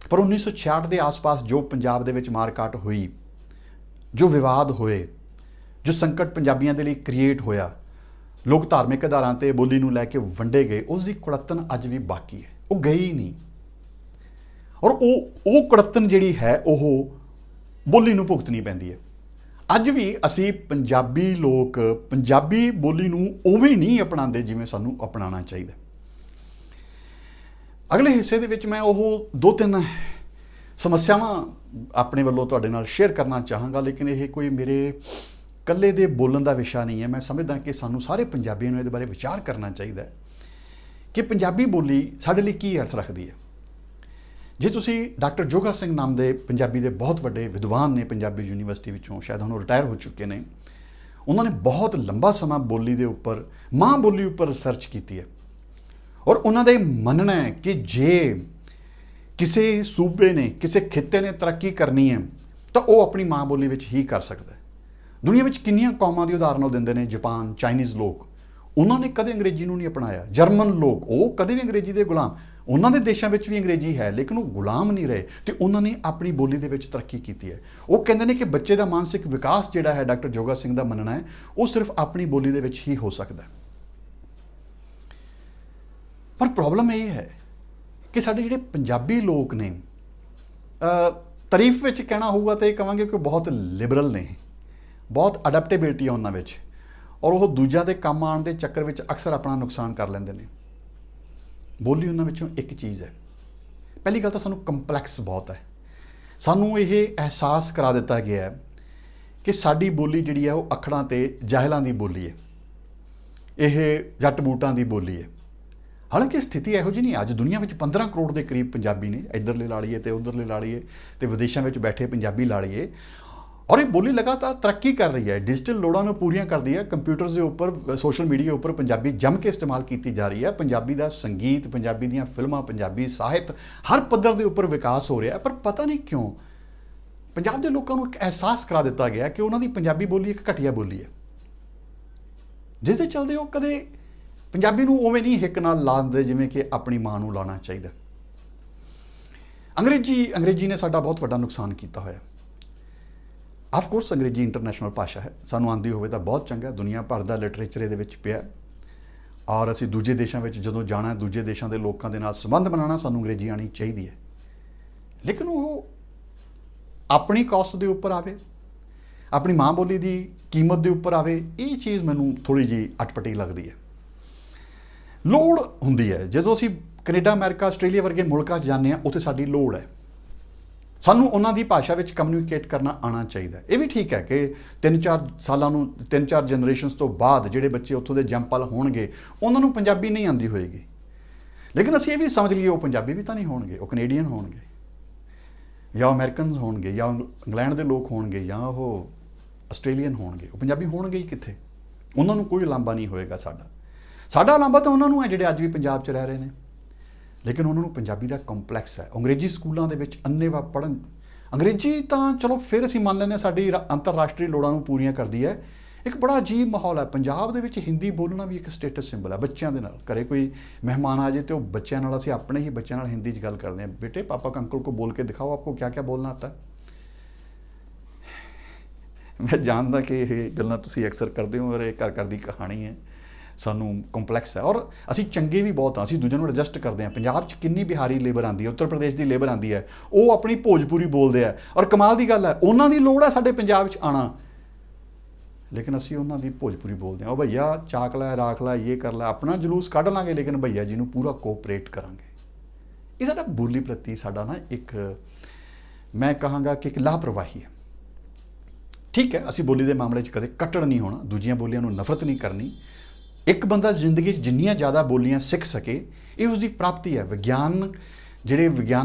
ਪਰ 1966 ਦੇ ਆਸ-ਪਾਸ ਜੋ ਪੰਜਾਬ ਦੇ ਵਿੱਚ ਮਾਰਕਾਟ ਹੋਈ, ਜੋ ਵਿਵਾਦ ਹੋਏ, ਜੋ ਸੰਕਟ ਪੰਜਾਬੀਆਂ ਦੇ ਲਈ ਕ੍ਰੀਏਟ ਹੋਇਆ, ਲੋਕ ਧਾਰਮਿਕ ਆਧਾਰਾਂ ਤੇ ਬੋਲੀ ਨੂੰ ਲੈ ਕੇ ਵੰਡੇ ਗਏ, ਉਸ ਦੀ ਕੁੜੱਤਣ ਅੱਜ ਵੀ ਬਾਕੀ ਹੈ, ਉਹ ਗਈ ਹੀ ਨਹੀਂ। ਔਰ ਉਹ ਕੁੜੱਤਣ ਜਿਹੜੀ ਹੈ ਉਹ ਬੋਲੀ ਨੂੰ ਭੁਗਤਣੀ ਪੈਂਦੀ ਹੈ। ਅੱਜ ਵੀ ਅਸੀਂ ਪੰਜਾਬੀ ਲੋਕ ਪੰਜਾਬੀ ਬੋਲੀ ਨੂੰ ਉਵੇਂ ਨਹੀਂ ਅਪਣਾਉਂਦੇ ਜਿਵੇਂ ਸਾਨੂੰ ਅਪਣਾਉਣਾ ਚਾਹੀਦਾ। ਅਗਲੇ ਹਿੱਸੇ ਦੇ ਵਿੱਚ ਮੈਂ ਉਹ 2-3 ਸਮੱਸਿਆਵਾਂ ਆਪਣੇ ਵੱਲੋਂ ਤੁਹਾਡੇ ਨਾਲ ਸ਼ੇਅਰ ਕਰਨਾ ਚਾਹਾਂਗਾ, ਲੇਕਿਨ ਇਹ ਕੋਈ ਮੇਰੇ ਇਕੱਲੇ ਦੇ ਬੋਲਣ ਦਾ ਵਿਸ਼ਾ ਨਹੀਂ ਹੈ। ਮੈਂ ਸਮਝਦਾ ਕਿ ਸਾਨੂੰ ਸਾਰੇ ਪੰਜਾਬੀਆਂ ਨੂੰ ਇਹਦੇ ਬਾਰੇ ਵਿਚਾਰ ਕਰਨਾ ਚਾਹੀਦਾ ਹੈ ਕਿ ਪੰਜਾਬੀ ਬੋਲੀ ਸਾਡੇ ਲਈ ਕੀ ਅਰਥ ਰੱਖਦੀ ਹੈ। ਜੇ ਤੁਸੀਂ ਡਾਕਟਰ ਜੋਗਾ ਸਿੰਘ ਨਾਮ ਦੇ ਪੰਜਾਬੀ ਦੇ ਬਹੁਤ ਵੱਡੇ ਵਿਦਵਾਨ ਨੇ, ਪੰਜਾਬੀ ਯੂਨੀਵਰਸਿਟੀ ਵਿੱਚੋਂ, ਸ਼ਾਇਦ ਹੁਣ ਰਿਟਾਇਰ ਹੋ ਚੁੱਕੇ ਨੇ, ਉਹਨਾਂ ਨੇ ਬਹੁਤ ਲੰਬਾ ਸਮਾਂ ਬੋਲੀ ਦੇ ਉੱਪਰ, ਮਾਂ ਬੋਲੀ ਉੱਪਰ ਰਿਸਰਚ ਕੀਤੀ ਹੈ। ਔਰ ਉਹਨਾਂ ਦਾ ਇਹ ਮੰਨਣਾ ਹੈ ਕਿ ਜੇ ਕਿਸੇ ਸੂਬੇ ਨੇ, ਕਿਸੇ ਖਿੱਤੇ ਨੇ ਤਰੱਕੀ ਕਰਨੀ ਹੈ ਤਾਂ ਉਹ ਆਪਣੀ ਮਾਂ ਬੋਲੀ ਵਿੱਚ ਹੀ ਕਰ ਸਕਦਾ ਹੈ। ਦੁਨੀਆ ਵਿੱਚ ਕਿੰਨੀਆਂ ਕੌਮਾਂ ਦੀ ਉਦਾਹਰਨ ਉਹ ਦਿੰਦੇ ਨੇ। ਜਾਪਾਨ, ਚਾਈਨੀਜ਼ ਲੋਕ, ਉਹਨਾਂ ਨੇ ਕਦੇ ਅੰਗਰੇਜ਼ੀ ਨੂੰ ਨਹੀਂ ਅਪਣਾਇਆ। ਜਰਮਨ ਲੋਕ, ਉਹ ਕਦੇ ਵੀ ਅੰਗਰੇਜ਼ੀ ਦੇ ਗੁਲਾਮ, ਉਹਨਾਂ ਦੇ ਦੇਸ਼ਾਂ ਵਿੱਚ ਵੀ ਅੰਗਰੇਜ਼ੀ ਹੈ ਲੇਕਿਨ ਉਹ ਗੁਲਾਮ ਨਹੀਂ ਰਹੇ ਤੇ ਉਹਨਾਂ ਨੇ ਆਪਣੀ ਬੋਲੀ ਦੇ ਵਿੱਚ ਤਰੱਕੀ ਕੀਤੀ ਹੈ। ਉਹ ਕਹਿੰਦੇ ਨੇ ਕਿ ਬੱਚੇ ਦਾ ਮਾਨਸਿਕ ਵਿਕਾਸ ਜਿਹੜਾ ਹੈ, ਡਾਕਟਰ ਜੋਗਾ ਸਿੰਘ ਦਾ ਮੰਨਣਾ ਹੈ, ਉਹ ਸਿਰਫ ਆਪਣੀ ਬੋਲੀ ਦੇ ਵਿੱਚ ਹੀ ਹੋ ਸਕਦਾ ਹੈ। ਪਰ ਪ੍ਰੋਬਲਮ ਇਹ ਹੈ ਕਿ ਸਾਡੇ ਜਿਹੜੇ ਪੰਜਾਬੀ ਲੋਕ ਨੇ, ਤਾਰੀਫ ਵਿੱਚ ਕਹਿਣਾ ਹੋਊਗਾ ਤਾਂ ਇਹ ਕਹਾਂਗੇ ਕਿ ਬਹੁਤ ਲਿਬਰਲ ਨੇ, ਬਹੁਤ ਅਡੈਪਟੇਬਿਲਿਟੀ ਆ ਉਹਨਾਂ ਵਿੱਚ, ਔਰ ਉਹ ਦੂਜਿਆਂ ਦੇ ਕੰਮ ਆਉਣ ਦੇ ਚੱਕਰ ਵਿੱਚ ਅਕਸਰ ਆਪਣਾ ਨੁਕਸਾਨ ਕਰ ਲੈਂਦੇ ਨੇ। ਬੋਲੀ ਉਹਨਾਂ ਵਿੱਚੋਂ ਇੱਕ ਚੀਜ਼ ਹੈ। ਪਹਿਲੀ ਗੱਲ ਤਾਂ ਸਾਨੂੰ ਕੰਪਲੈਕਸ ਬਹੁਤ ਹੈ। ਸਾਨੂੰ ਇਹ ਅਹਿਸਾਸ ਕਰਾ ਦਿੱਤਾ ਗਿਆ ਹੈ ਕਿ ਸਾਡੀ ਬੋਲੀ ਜਿਹੜੀ ਹੈ ਉਹ ਅੱਖਰਾਂ ਤੇ ਜਾਹਿਲਾਂ ਦੀ ਬੋਲੀ ਹੈ, ਇਹ ਜੱਟ ਬੂਟਾਂ ਦੀ ਬੋਲੀ ਹੈ। ਹਾਲਾਂਕਿ ਸਥਿਤੀ ਇਹੋ ਜਿਹੀ ਨਹੀਂ। ਅੱਜ ਦੁਨੀਆ ਵਿੱਚ 15 ਕਰੋੜ ਦੇ ਕਰੀਬ ਪੰਜਾਬੀ ਨੇ, ਇੱਧਰਲੇ ਲਾ ਲਈਏ ਤੇ ਉੱਧਰਲੇ ਲਾ ਲਈਏ ਤੇ ਵਿਦੇਸ਼ਾਂ ਵਿੱਚ ਬੈਠੇ ਪੰਜਾਬੀ ਲਾ ਲਈਏ, ਔਰ ਇਹ ਬੋਲੀ ਲਗਾਤਾਰ ਤਰੱਕੀ ਕਰ ਰਹੀ ਹੈ, ਡਿਜੀਟਲ ਲੋੜਾਂ ਨੂੰ ਪੂਰੀਆਂ ਕਰਦੀ ਹੈ। ਕੰਪਿਊਟਰਸ ਦੇ ਉੱਪਰ, ਸੋਸ਼ਲ ਮੀਡੀਆ ਉੱਪਰ ਪੰਜਾਬੀ ਜੰਮ ਕੇ ਇਸਤੇਮਾਲ ਕੀਤੀ ਜਾ ਰਹੀ ਹੈ। ਪੰਜਾਬੀ ਦਾ ਸੰਗੀਤ, ਪੰਜਾਬੀ ਦੀਆਂ ਫਿਲਮਾਂ, ਪੰਜਾਬੀ ਸਾਹਿਤ ਹਰ ਪੱਧਰ ਦੇ ਉੱਪਰ ਵਿਕਾਸ ਹੋ ਰਿਹਾ ਹੈ। ਪਰ ਪਤਾ ਨਹੀਂ ਕਿਉਂ ਪੰਜਾਬ ਦੇ ਲੋਕਾਂ ਨੂੰ ਇੱਕ ਅਹਿਸਾਸ ਕਰਾ ਦਿੱਤਾ ਗਿਆ ਕਿ ਉਹਨਾਂ ਦੀ ਪੰਜਾਬੀ ਬੋਲੀ ਇੱਕ ਘਟੀਆ ਬੋਲੀ ਹੈ, ਜਿਸ ਦੇ ਚਲਦੇ ਉਹ ਕਦੇ ਪੰਜਾਬੀ ਨੂੰ ਉਵੇਂ ਨਹੀਂ ਹਿੱਕ ਨਾਲ ਲਾਉਂਦੇ ਜਿਵੇਂ ਕਿ ਆਪਣੀ ਮਾਂ ਨੂੰ ਲਾਉਣਾ ਚਾਹੀਦਾ। ਅੰਗਰੇਜ਼ੀ ਨੇ ਸਾਡਾ ਬਹੁਤ ਵੱਡਾ ਨੁਕਸਾਨ ਕੀਤਾ ਹੋਇਆ। ਆਫ ਕੋਰਸ ਅੰਗਰੇਜ਼ੀ ਇੰਟਰਨੈਸ਼ਨਲ ਭਾਸ਼ਾ ਹੈ, ਸਾਨੂੰ ਆਉਂਦੀ ਹੋਵੇ ਤਾਂ ਬਹੁਤ ਚੰਗਾ। ਦੁਨੀਆ ਭਰ ਦਾ ਲਿਟਰੇਚਰ ਇਹਦੇ ਵਿੱਚ ਪਿਆ, ਔਰ ਅਸੀਂ ਦੂਜੇ ਦੇਸ਼ਾਂ ਵਿੱਚ ਜਦੋਂ ਜਾਣਾ, ਦੂਜੇ ਦੇਸ਼ਾਂ ਦੇ ਲੋਕਾਂ ਦੇ ਨਾਲ ਸੰਬੰਧ ਬਣਾਉਣਾ, ਸਾਨੂੰ ਅੰਗਰੇਜ਼ੀ ਆਉਣੀ ਚਾਹੀਦੀ ਹੈ। ਲੇਕਿਨ ਉਹ ਆਪਣੀ ਕਾਸਟ ਦੇ ਉੱਪਰ ਆਵੇ, ਆਪਣੀ ਮਾਂ ਬੋਲੀ ਦੀ ਕੀਮਤ ਦੇ ਉੱਪਰ ਆਵੇ, ਇਹ ਚੀਜ਼ ਮੈਨੂੰ ਥੋੜ੍ਹੀ ਜਿਹੀ ਅਟਪਟੀ ਲੱਗਦੀ ਹੈ। ਲੋੜ ਹੁੰਦੀ ਹੈ ਜਦੋਂ ਅਸੀਂ ਕੈਨੇਡਾ, ਅਮਰੀਕਾ, ਆਸਟ੍ਰੇਲੀਆ ਵਰਗੇ ਮੁਲਕਾਂ 'ਚ ਜਾਂਦੇ ਹਾਂ, ਉੱਥੇ ਸਾਡੀ ਲੋੜ ਹੈ। ਸਾਨੂੰ ਉਹਨਾਂ ਦੀ ਭਾਸ਼ਾ ਵਿੱਚ ਕਮਿਊਨੀਕੇਟ ਕਰਨਾ ਆਉਣਾ ਚਾਹੀਦਾ। ਇਹ ਵੀ ਠੀਕ ਹੈ ਕਿ 3-4 ਸਾਲਾਂ ਨੂੰ, 3-4 ਜਨਰੇਸ਼ਨਸ ਤੋਂ ਬਾਅਦ ਜਿਹੜੇ ਬੱਚੇ ਉੱਥੋਂ ਦੇ ਜੰਪਲ ਹੋਣਗੇ, ਉਹਨਾਂ ਨੂੰ ਪੰਜਾਬੀ ਨਹੀਂ ਆਉਂਦੀ ਹੋਏਗੀ, ਲੇਕਿਨ ਅਸੀਂ ਇਹ ਵੀ ਸਮਝ ਲਈਏ ਉਹ ਪੰਜਾਬੀ ਵੀ ਤਾਂ ਨਹੀਂ ਹੋਣਗੇ, ਉਹ ਕੈਨੇਡੀਅਨ ਹੋਣਗੇ ਜਾਂ ਅਮਰੀਕਨਸ ਹੋਣਗੇ ਜਾਂ ਇੰਗਲੈਂਡ ਦੇ ਲੋਕ ਹੋਣਗੇ ਜਾਂ ਉਹ ਆਸਟ੍ਰੇਲੀਅਨ ਹੋਣਗੇ, ਉਹ ਪੰਜਾਬੀ ਹੋਣਗੇ ਹੀ ਕਿੱਥੇ। ਉਹਨਾਂ ਨੂੰ ਕੋਈ ਉਲਾਂਭਾ ਨਹੀਂ ਹੋਏਗਾ। ਸਾਡਾ ਉਲਾਂਭਾ ਤਾਂ ਉਹਨਾਂ ਨੂੰ ਹੈ ਜਿਹੜੇ ਅੱਜ ਵੀ ਪੰਜਾਬ 'ਚ ਰਹਿ ਰਹੇ ਨੇ, ਲੇਕਿਨ ਉਹਨਾਂ ਨੂੰ ਪੰਜਾਬੀ ਦਾ ਕੰਪਲੈਕਸ ਹੈ। ਅੰਗਰੇਜ਼ੀ ਸਕੂਲਾਂ ਦੇ ਵਿੱਚ ਅੰਨ੍ਹੇਵਾਹ ਪੜ੍ਹਨ, ਅੰਗਰੇਜ਼ੀ ਤਾਂ ਚਲੋ ਫਿਰ ਅਸੀਂ ਮੰਨ ਲੈਂਦੇ ਹਾਂ ਸਾਡੀ ਅੰਤਰਰਾਸ਼ਟਰੀ ਲੋੜਾਂ ਨੂੰ ਪੂਰੀਆਂ ਕਰਦੀ ਹੈ। ਇੱਕ ਬੜਾ ਅਜੀਬ ਮਾਹੌਲ ਹੈ ਪੰਜਾਬ ਦੇ ਵਿੱਚ। ਹਿੰਦੀ ਬੋਲਣਾ ਵੀ ਇੱਕ ਸਟੇਟਸ ਸਿੰਬਲ ਹੈ। ਬੱਚਿਆਂ ਦੇ ਨਾਲ ਘਰੇ ਕੋਈ ਮਹਿਮਾਨ ਆ ਜਾਏ ਤੇ ਉਹ ਬੱਚਿਆਂ ਨਾਲ, ਅਸੀਂ ਆਪਣੇ ਹੀ ਬੱਚਿਆਂ ਨਾਲ ਹਿੰਦੀ 'ਚ ਗੱਲ ਕਰਦੇ ਹਾਂ, ਬੇਟੇ ਪਾਪਾ का अंकल को बोल के दिखाओ आपको क्या क्या बोलना आता है। ਮੈਂ ਜਾਣਦਾ ਕਿ ਇਹ ਗੱਲਾਂ ਤੁਸੀਂ ਅਕਸਰ ਕਰਦੇ ਹੋ, ਔਰ ਇਹ ਘਰ ਦੀ ਕਹਾਣੀ ਹੈ। ਸਾਨੂੰ ਕੰਪਲੈਕਸ ਹੈ ਔਰ ਅਸੀਂ ਚੰਗੇ ਵੀ ਬਹੁਤ ਹਾਂ, ਅਸੀਂ ਦੂਜਿਆਂ ਨੂੰ ਐਡਜਸਟ ਕਰਦੇ ਹਾਂ। ਪੰਜਾਬ 'ਚ ਕਿੰਨੀ ਬਿਹਾਰੀ ਲੇਬਰ ਆਉਂਦੀ ਹੈ, ਉੱਤਰ ਪ੍ਰਦੇਸ਼ ਦੀ ਲੇਬਰ ਆਉਂਦੀ ਹੈ, ਉਹ ਆਪਣੀ ਭੋਜਪੁਰੀ ਬੋਲਦੇ ਆ, ਔਰ ਕਮਾਲ ਦੀ ਗੱਲ ਹੈ ਉਹਨਾਂ ਦੀ ਲੋੜ ਹੈ ਸਾਡੇ ਪੰਜਾਬ 'ਚ ਆਉਣਾ, ਲੇਕਿਨ ਅਸੀਂ ਉਹਨਾਂ ਦੀ ਭੋਜਪੁਰੀ ਬੋਲਦੇ ਹਾਂ। ਉਹ ਭਈਆ ਚਾਕ ਲੈ, ਰਾਖ ਲੈ, ਇਹ ਕਰ ਲੈ, ਆਪਣਾ ਜਲੂਸ ਕੱਢ ਲਾਂਗੇ ਲੇਕਿਨ ਭਈਆ ਜੀ ਨੂੰ ਪੂਰਾ ਕੋਆਪਰੇਟ ਕਰਾਂਗੇ। ਇਹ ਸਾਡਾ ਬੋਲੀ ਪ੍ਰਤੀ ਸਾਡਾ ਨਾ ਇੱਕ, ਮੈਂ ਕਹਾਂਗਾ ਕਿ ਇੱਕ ਲਾਪਰਵਾਹੀ ਹੈ। ਠੀਕ ਹੈ, ਅਸੀਂ ਬੋਲੀ ਦੇ ਮਾਮਲੇ 'ਚ ਕਦੇ ਕੱਟੜ ਨਹੀਂ ਹੋਣਾ, ਦੂਜੀਆਂ ਬੋਲੀਆਂ ਨੂੰ ਨਫ਼ਰਤ ਨਹੀਂ ਕਰਨੀ। ਇੱਕ ਬੰਦਾ ਜ਼ਿੰਦਗੀ 'ਚ ਜਿੰਨੀਆਂ ਜ਼ਿਆਦਾ ਬੋਲੀਆਂ ਸਿੱਖ ਸਕੇ, ਇਹ ਉਸਦੀ ਪ੍ਰਾਪਤੀ ਹੈ। ਵਿਗਿਆਨ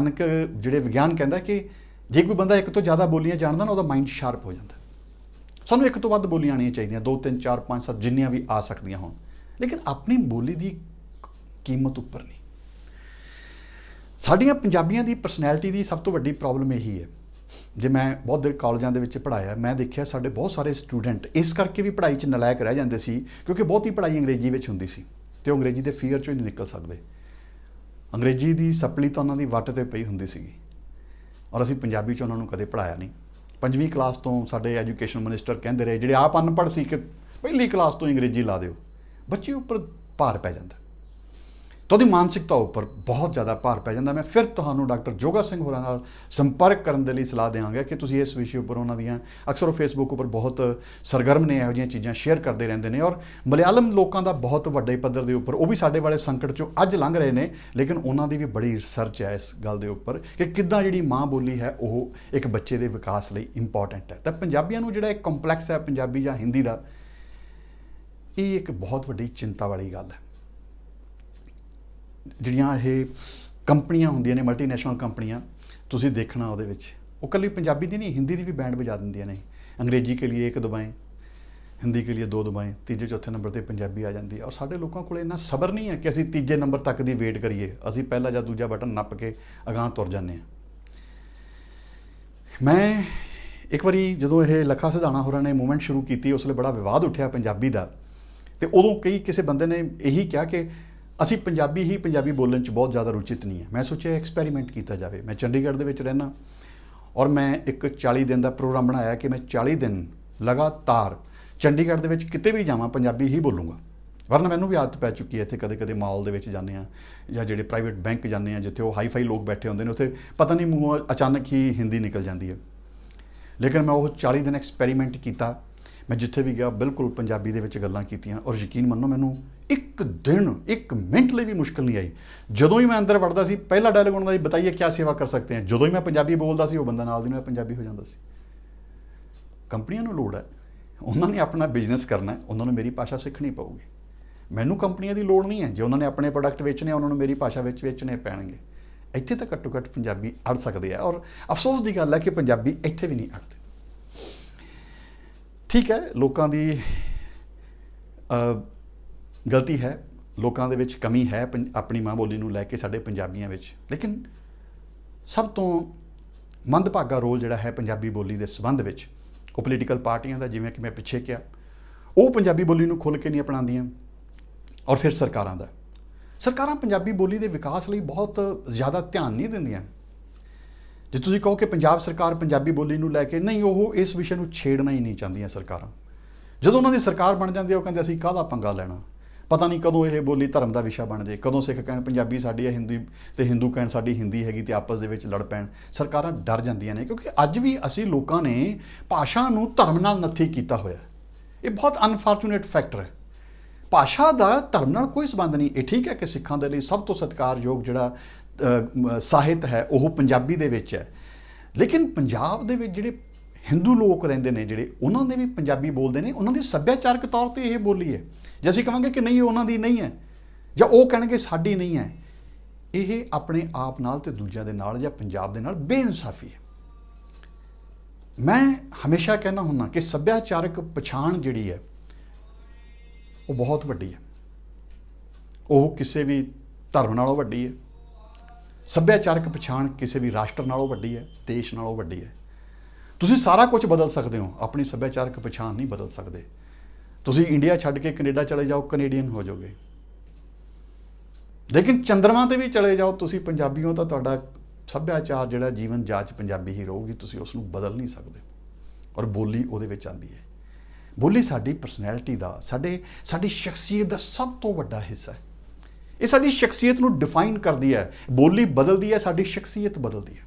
ਕਹਿੰਦਾ ਕਿ ਜੇ ਕੋਈ ਬੰਦਾ ਇੱਕ ਤੋਂ ਜ਼ਿਆਦਾ ਬੋਲੀਆਂ ਜਾਣਦਾ ਨਾ, ਉਹਦਾ ਮਾਈਂਡ ਸ਼ਾਰਪ ਹੋ ਜਾਂਦਾ। ਸਾਨੂੰ ਇੱਕ ਤੋਂ ਵੱਧ ਬੋਲੀਆਂ ਆਉਣੀਆਂ ਚਾਹੀਦੀਆਂ, 2 3 4 5 7 ਜਿੰਨੀਆਂ ਵੀ ਆ ਸਕਦੀਆਂ ਹੋਣ, ਲੇਕਿਨ ਆਪਣੀ ਬੋਲੀ ਦੀ ਕੀਮਤ ਉੱਪਰ ਨਹੀਂ। ਸਾਡੀਆਂ ਪੰਜਾਬੀਆਂ ਦੀ ਪਰਸਨੈਲਿਟੀ ਦੀ ਸਭ ਤੋਂ ਵੱਡੀ ਪ੍ਰੋਬਲਮ ਇਹੀ ਹੈ। ਜੇ ਮੈਂ ਬਹੁਤ ਦੇਰ ਕਾਲਜਾਂ ਦੇ ਵਿੱਚ ਪੜ੍ਹਾਇਆ, ਮੈਂ ਦੇਖਿਆ ਸਾਡੇ ਬਹੁਤ ਸਾਰੇ ਸਟੂਡੈਂਟ ਇਸ ਕਰਕੇ ਵੀ ਪੜ੍ਹਾਈ 'ਚ ਨਲਾਇਕ ਰਹਿ ਜਾਂਦੇ ਸੀ ਕਿਉਂਕਿ ਬਹੁਤੀ ਪੜ੍ਹਾਈ ਅੰਗਰੇਜ਼ੀ ਵਿੱਚ ਹੁੰਦੀ ਸੀ ਅਤੇ ਉਹ ਅੰਗਰੇਜ਼ੀ ਦੇ ਫੀਅਰ 'ਚੋਂ ਹੀ ਨਹੀਂ ਨਿਕਲ ਸਕਦੇ। ਅੰਗਰੇਜ਼ੀ ਦੀ ਸਪਲੀ ਤਾਂ ਉਹਨਾਂ ਦੀ ਵੱਟ 'ਤੇ ਪਈ ਹੁੰਦੀ ਸੀਗੀ, ਔਰ ਅਸੀਂ ਪੰਜਾਬੀ 'ਚ ਉਹਨਾਂ ਨੂੰ ਕਦੇ ਪੜ੍ਹਾਇਆ ਨਹੀਂ। 5ਵੀਂ ਕਲਾਸ ਤੋਂ ਸਾਡੇ ਐਜੂਕੇਸ਼ਨ ਮਿਨਿਸਟਰ ਕਹਿੰਦੇ ਰਹੇ, ਜਿਹੜੇ ਆਪ ਅਨਪੜ੍ਹ ਸੀ, ਕਿ ਪਹਿਲੀ ਕਲਾਸ ਤੋਂ ਅੰਗਰੇਜ਼ੀ ਲਾ ਦਿਓ। ਬੱਚੇ ਉੱਪਰ ਭਾਰ ਪੈ ਜਾਂਦਾ, ਤਾਂ ਉਹਦੀ ਮਾਨਸਿਕਤਾ ਉੱਪਰ ਬਹੁਤ ਜ਼ਿਆਦਾ ਭਾਰ ਪੈ ਜਾਂਦਾ। ਮੈਂ ਫਿਰ ਤੁਹਾਨੂੰ ਡਾਕਟਰ ਜੋਗਾ ਸਿੰਘ ਹੋਰਾਂ ਨਾਲ ਸੰਪਰਕ ਕਰਨ ਦੇ ਲਈ ਸਲਾਹ ਦੇਵਾਂਗਾ ਕਿ ਤੁਸੀਂ ਇਸ ਵਿਸ਼ੇ ਉੱਪਰ ਉਹਨਾਂ ਦੀਆਂ ਅਕਸਰ ਉਹ ਫੇਸਬੁੱਕ ਉੱਪਰ ਬਹੁਤ ਸਰਗਰਮ ਨੇ, ਇਹੋ ਜਿਹੀਆਂ ਚੀਜ਼ਾਂ ਸ਼ੇਅਰ ਕਰਦੇ ਰਹਿੰਦੇ ਨੇ। ਔਰ ਮਲਿਆਲਮ ਲੋਕਾਂ ਦਾ ਬਹੁਤ ਵੱਡੇ ਪੱਧਰ ਦੇ ਉੱਪਰ ਉਹ ਵੀ ਸਾਡੇ ਵਾਲੇ ਸੰਕਟ 'ਚੋਂ ਅੱਜ ਲੰਘ ਰਹੇ ਨੇ, ਲੇਕਿਨ ਉਹਨਾਂ ਦੀ ਵੀ ਬੜੀ ਰਿਸਰਚ ਹੈ ਇਸ ਗੱਲ ਦੇ ਉੱਪਰ ਕਿ ਕਿੱਦਾਂ ਜਿਹੜੀ ਮਾਂ ਬੋਲੀ ਹੈ ਉਹ ਇੱਕ ਬੱਚੇ ਦੇ ਵਿਕਾਸ ਲਈ ਇੰਪੋਰਟੈਂਟ ਹੈ। ਤਾਂ ਪੰਜਾਬੀਆਂ ਨੂੰ ਜਿਹੜਾ ਇੱਕ ਕੰਪਲੈਕਸ ਹੈ ਪੰਜਾਬੀ ਜਾਂ ਹਿੰਦੀ ਦਾ, ਇਹ ਇੱਕ ਬਹੁਤ ਵੱਡੀ ਚਿੰਤਾ ਵਾਲੀ ਗੱਲ ਹੈ। ਜਿਹੜੀਆਂ ਇਹ ਕੰਪਨੀਆਂ ਹੁੰਦੀਆਂ ਨੇ, ਮਲਟੀਨੈਸ਼ਨਲ ਕੰਪਨੀਆਂ, ਤੁਸੀਂ ਦੇਖਣਾ ਉਹਦੇ ਵਿੱਚ ਉਹ ਇਕੱਲੀ ਪੰਜਾਬੀ ਦੀ ਨਹੀਂ, ਹਿੰਦੀ ਦੀ ਵੀ ਬੈਂਡ ਵਜਾ ਦਿੰਦੀਆਂ ਨੇ। ਅੰਗਰੇਜ਼ੀ ਕੇ ਲਈ 1 ਦਬਾएं, ਹਿੰਦੀ ਕੇ ਲਈ 2 ਦਬਾएं, ਤੀਜੇ ਚੌਥੇ ਨੰਬਰ ਤੇ ਪੰਜਾਬੀ ਆ ਜਾਂਦੀ ਹੈ। ਔਰ ਸਾਡੇ ਲੋਕਾਂ ਕੋਲ ਇੰਨਾ ਸਬਰ ਨਹੀਂ ਹੈ ਕਿ ਅਸੀਂ ਤੀਜੇ ਨੰਬਰ ਤੱਕ ਦੀ ਵੇਟ ਕਰੀਏ, ਅਸੀਂ ਪਹਿਲਾ ਜਾਂ ਦੂਜਾ ਬਟਨ ਨੱਪ ਕੇ ਅਗਾਂਹ ਤੁਰ ਜਾਂਦੇ ਹਾਂ। ਮੈਂ ਇੱਕ ਵਾਰੀ ਜਦੋਂ ਇਹ ਲੱਖਾ ਸਿਧਾਣਾ ਹੋਰਾਂ ਨੇ ਮੂਵਮੈਂਟ ਸ਼ੁਰੂ ਕੀਤੀ, ਉਸ ਵੇਲੇ ਬੜਾ ਵਿਵਾਦ ਉੱਠਿਆ ਪੰਜਾਬੀ ਦਾ, ਤੇ ਉਦੋਂ ਕਿਸੇ ਬੰਦੇ ਨੇ ਇਹੀ ਕਿਹਾ ਕਿ ਅਸੀਂ ਪੰਜਾਬੀ ਬੋਲਣ 'ਚ ਬਹੁਤ ਜ਼ਿਆਦਾ ਰੁਚਿਤ ਨਹੀਂ ਹੈ। ਮੈਂ ਸੋਚਿਆ ਐਕਸਪੈਰੀਮੈਂਟ ਕੀਤਾ ਜਾਵੇ। ਮੈਂ ਚੰਡੀਗੜ੍ਹ ਦੇ ਵਿੱਚ ਰਹਿਣਾ ਔਰ ਮੈਂ ਇੱਕ 40 ਦਿਨ ਦਾ ਪ੍ਰੋਗਰਾਮ ਬਣਾਇਆ ਕਿ ਮੈਂ 40 ਦਿਨ ਲਗਾਤਾਰ ਚੰਡੀਗੜ੍ਹ ਦੇ ਵਿੱਚ ਕਿਤੇ ਵੀ ਜਾਵਾਂ ਪੰਜਾਬੀ ਹੀ ਬੋਲੂੰਗਾ। ਵਰਨਾ ਮੈਨੂੰ ਵੀ ਆਦਤ ਪੈ ਚੁੱਕੀ ਹੈ, ਇੱਥੇ ਕਦੇ ਕਦੇ ਮਾਲ ਦੇ ਵਿੱਚ ਜਾਂਦੇ ਹਾਂ ਜਾਂ ਜਿਹੜੇ ਪ੍ਰਾਈਵੇਟ ਬੈਂਕ ਜਾਂਦੇ ਹਾਂ ਜਿੱਥੇ ਉਹ ਹਾਈਫਾਈ ਲੋਕ ਬੈਠੇ ਹੁੰਦੇ ਨੇ, ਉੱਥੇ ਪਤਾ ਨਹੀਂ ਮੂੰਹੋਂ ਅਚਾਨਕ ਹੀ ਹਿੰਦੀ ਨਿਕਲ ਜਾਂਦੀ ਹੈ। ਲੇਕਿਨ ਮੈਂ ਉਹ 40 ਦਿਨ ਐਕਸਪੈਰੀਮੈਂਟ ਕੀਤਾ। ਮੈਂ ਜਿੱਥੇ ਵੀ ਗਿਆ ਬਿਲਕੁਲ ਪੰਜਾਬੀ ਦੇ ਵਿੱਚ ਗੱਲਾਂ ਕੀਤੀਆਂ ਔਰ ਯਕੀਨ ਮੰਨੋ ਮੈਨੂੰ ਇੱਕ ਦਿਨ 1 ਮਿੰਟ ਲਈ ਵੀ ਮੁਸ਼ਕਿਲ ਨਹੀਂ ਆਈ। ਜਦੋਂ ਹੀ ਮੈਂ ਅੰਦਰ ਵੜਦਾ ਸੀ ਪਹਿਲਾ ਡਾਇਲੋਗ ਹੁੰਦਾ ਸੀ, ਬਤਾਈਏ ਕਿਆ ਸੇਵਾ ਕਰ ਸਕਤੇ हैं। ਜਦੋਂ ਹੀ ਮੈਂ ਪੰਜਾਬੀ ਬੋਲਦਾ ਸੀ ਉਹ ਬੰਦਾ ਨਾਲ ਦੀ ਨਾਲ ਪੰਜਾਬੀ ਹੋ ਜਾਂਦਾ ਸੀ। ਕੰਪਨੀਆਂ ਨੂੰ ਲੋੜ ਹੈ, ਉਹਨਾਂ ਨੇ ਆਪਣਾ ਬਿਜ਼ਨਸ ਕਰਨਾ, ਉਹਨਾਂ ਨੂੰ ਮੇਰੀ ਭਾਸ਼ਾ ਸਿੱਖਣੀ ਪਊਗੀ। ਮੈਨੂੰ ਕੰਪਨੀਆਂ ਦੀ ਲੋੜ ਨਹੀਂ ਹੈ, ਜੇ ਉਹਨਾਂ ਨੇ ਆਪਣੇ ਪ੍ਰੋਡਕਟ ਵੇਚਣੇ ਉਹਨਾਂ ਨੂੰ ਮੇਰੀ ਭਾਸ਼ਾ ਵਿੱਚ ਵੇਚਣੇ ਪੈਣਗੇ। ਇੱਥੇ ਤਾਂ ਘੱਟੋ ਘੱਟ ਪੰਜਾਬੀ ਅੜ ਸਕਦੇ ਆ ਔਰ ਅਫਸੋਸ ਦੀ ਗੱਲ ਹੈ ਕਿ ਪੰਜਾਬੀ ਇੱਥੇ ਵੀ ਨਹੀਂ ਅੜਦੇ। ਠੀਕ ਹੈ, ਲੋਕਾਂ ਦੀ ਗਲਤੀ ਹੈ, ਲੋਕਾਂ ਦੇ ਵਿੱਚ ਕਮੀ ਹੈ ਆਪਣੀ ਮਾਂ ਬੋਲੀ ਨੂੰ ਲੈ ਕੇ ਸਾਡੇ ਪੰਜਾਬੀਆਂ ਵਿੱਚ, ਲੇਕਿਨ ਸਭ ਤੋਂ ਮੰਦਭਾਗਾ ਰੋਲ ਜਿਹੜਾ ਹੈ ਪੰਜਾਬੀ ਬੋਲੀ ਦੇ ਸੰਬੰਧ ਵਿੱਚ ਉਹ ਪੋਲੀਟੀਕਲ ਪਾਰਟੀਆਂ ਦਾ, ਜਿਵੇਂ ਕਿ ਮੈਂ ਪਿੱਛੇ ਕਿਹਾ, ਉਹ ਪੰਜਾਬੀ ਬੋਲੀ ਨੂੰ ਖੁੱਲ੍ਹ ਕੇ ਨਹੀਂ ਅਪਣਾਉਂਦੀਆਂ। ਔਰ ਫਿਰ ਸਰਕਾਰਾਂ ਦਾ, ਸਰਕਾਰਾਂ ਪੰਜਾਬੀ ਬੋਲੀ ਦੇ ਵਿਕਾਸ ਲਈ ਬਹੁਤ ਜ਼ਿਆਦਾ ਧਿਆਨ ਨਹੀਂ ਦਿੰਦੀਆਂ। ਜੇ ਤੁਸੀਂ ਕਹੋ ਕਿ ਪੰਜਾਬ ਸਰਕਾਰ ਪੰਜਾਬੀ ਬੋਲੀ ਨੂੰ ਲੈ ਕੇ ਨਹੀਂ, ਉਹ ਇਸ ਵਿਸ਼ੇ ਨੂੰ ਛੇੜਨਾ ਹੀ ਨਹੀਂ ਚਾਹੁੰਦੀਆਂ ਸਰਕਾਰਾਂ। ਜਦੋਂ ਉਹਨਾਂ ਦੀ ਸਰਕਾਰ ਬਣ ਜਾਂਦੀ ਹੈ ਉਹ ਕਹਿੰਦੇ ਅਸੀਂ ਕਾਹਦਾ ਪੰਗਾ ਲੈਣਾ, ਪਤਾ ਨਹੀਂ ਕਦੋਂ ਇਹ ਬੋਲੀ ਧਰਮ ਦਾ ਵਿਸ਼ਾ ਬਣ ਜਾਏ, ਕਦੋਂ ਸਿੱਖ ਕਹਿਣ ਪੰਜਾਬੀ ਸਾਡੀ ਹੈ ਹਿੰਦੀ ਤੇ ਹਿੰਦੂ ਕਹਿਣ ਸਾਡੀ ਹਿੰਦੀ ਹੈਗੀ ਤੇ ਆਪਸ ਦੇ ਵਿੱਚ ਲੜ ਪੈਣ। ਸਰਕਾਰਾਂ ਡਰ ਜਾਂਦੀਆਂ ਨੇ ਕਿਉਂਕਿ ਅੱਜ ਵੀ ਅਸੀਂ ਲੋਕਾਂ ਨੇ ਭਾਸ਼ਾ ਨੂੰ ਧਰਮ ਨਾਲ ਨੱਥੀ ਕੀਤਾ ਹੋਇਆ। ਇਹ ਬਹੁਤ ਅਨਫੋਰਚੂਨੇਟ ਫੈਕਟਰ ਹੈ। ਭਾਸ਼ਾ ਦਾ ਧਰਮ ਨਾਲ ਕੋਈ ਸੰਬੰਧ ਨਹੀਂ। ਇਹ ਠੀਕ ਹੈ ਕਿ ਸਿੱਖਾਂ ਦੇ ਲਈ ਸਭ ਤੋਂ ਸਤਿਕਾਰਯੋਗ ਜਿਹੜਾ ਸਾਹਿਤ ਹੈ ਉਹ ਪੰਜਾਬੀ ਦੇ ਵਿੱਚ ਹੈ, ਲੇਕਿਨ ਪੰਜਾਬ ਦੇ ਵਿੱਚ ਜਿਹੜੇ ਹਿੰਦੂ ਲੋਕ ਰਹਿੰਦੇ ਨੇ ਜਿਹੜੇ, ਉਹਨਾਂ ਦੇ ਵੀ ਪੰਜਾਬੀ ਬੋਲਦੇ ਨੇ, ਉਹਨਾਂ ਦੀ ਸੱਭਿਆਚਾਰਕ ਤੌਰ ਤੇ ਇਹ ਬੋਲੀ ਹੈ। ਜੇ ਅਸੀਂ ਕਹਾਂਗੇ ਕਿ ਨਹੀਂ ਉਹਨਾਂ ਦੀ ਨਹੀਂ ਹੈ ਜਾਂ ਉਹ ਕਹਿਣਗੇ ਸਾਡੀ ਨਹੀਂ ਹੈ, ਇਹ ਆਪਣੇ ਆਪ ਨਾਲ ਤੇ ਦੂਜਿਆਂ ਦੇ ਨਾਲ ਜਾਂ ਪੰਜਾਬ ਦੇ ਨਾਲ ਬੇਇਨਸਾਫੀ ਹੈ। ਮੈਂ ਹਮੇਸ਼ਾ ਕਹਿੰਦਾ ਹੁੰਦਾ ਕਿ ਸੱਭਿਆਚਾਰਕ ਪਛਾਣ ਜਿਹੜੀ ਹੈ ਉਹ ਬਹੁਤ ਵੱਡੀ ਹੈ, ਉਹ ਕਿਸੇ ਵੀ ਧਰਮ ਨਾਲੋਂ ਵੱਡੀ ਹੈ। ਸੱਭਿਆਚਾਰਕ ਪਛਾਣ ਕਿਸੇ ਵੀ ਰਾਸ਼ਟਰ ਨਾਲੋਂ ਵੱਡੀ ਹੈ, ਦੇਸ਼ ਨਾਲੋਂ ਵੱਡੀ ਹੈ। ਤੁਸੀਂ ਸਾਰਾ ਕੁਝ ਬਦਲ ਸਕਦੇ ਹੋ, ਆਪਣੀ ਸੱਭਿਆਚਾਰਕ ਪਛਾਣ ਨਹੀਂ ਬਦਲ ਸਕਦੇ। ਤੁਸੀਂ ਇੰਡੀਆ ਛੱਡ ਕੇ ਕੈਨੇਡਾ ਚਲੇ ਜਾਓ, ਕੈਨੇਡੀਅਨ ਹੋ ਜਾਓਗੇ, ਲੇਕਿਨ ਚੰਦਰਮਾ ਤੇ ਵੀ ਚਲੇ ਜਾਓ, ਤੁਸੀਂ ਪੰਜਾਬੀ ਹੋ ਤਾਂ ਤੁਹਾਡਾ ਸੱਭਿਆਚਾਰ ਜਿਹੜਾ ਜੀਵਨ ਜਾਚ ਪੰਜਾਬੀ ਹੀ ਰਹੂਗੀ, ਤੁਸੀਂ ਉਸ ਨੂੰ ਬਦਲ ਨਹੀਂ ਸਕਦੇ। ਔਰ ਬੋਲੀ ਉਹਦੇ ਵਿੱਚ ਆਉਂਦੀ ਹੈ। ਬੋਲੀ ਸਾਡੀ ਪਰਸਨੈਲਿਟੀ ਦਾ, ਸਾਡੀ ਸ਼ਖਸੀਅਤ ਦਾ ਸਭ ਤੋਂ ਵੱਡਾ ਹਿੱਸਾ ਹੈ। ਇਹ ਸਾਡੀ ਸ਼ਖਸੀਅਤ ਨੂੰ ਡਿਫਾਈਨ ਕਰਦੀ ਹੈ। ਬੋਲੀ ਬਦਲਦੀ ਹੈ, ਸਾਡੀ ਸ਼ਖਸੀਅਤ ਬਦਲਦੀ ਹੈ।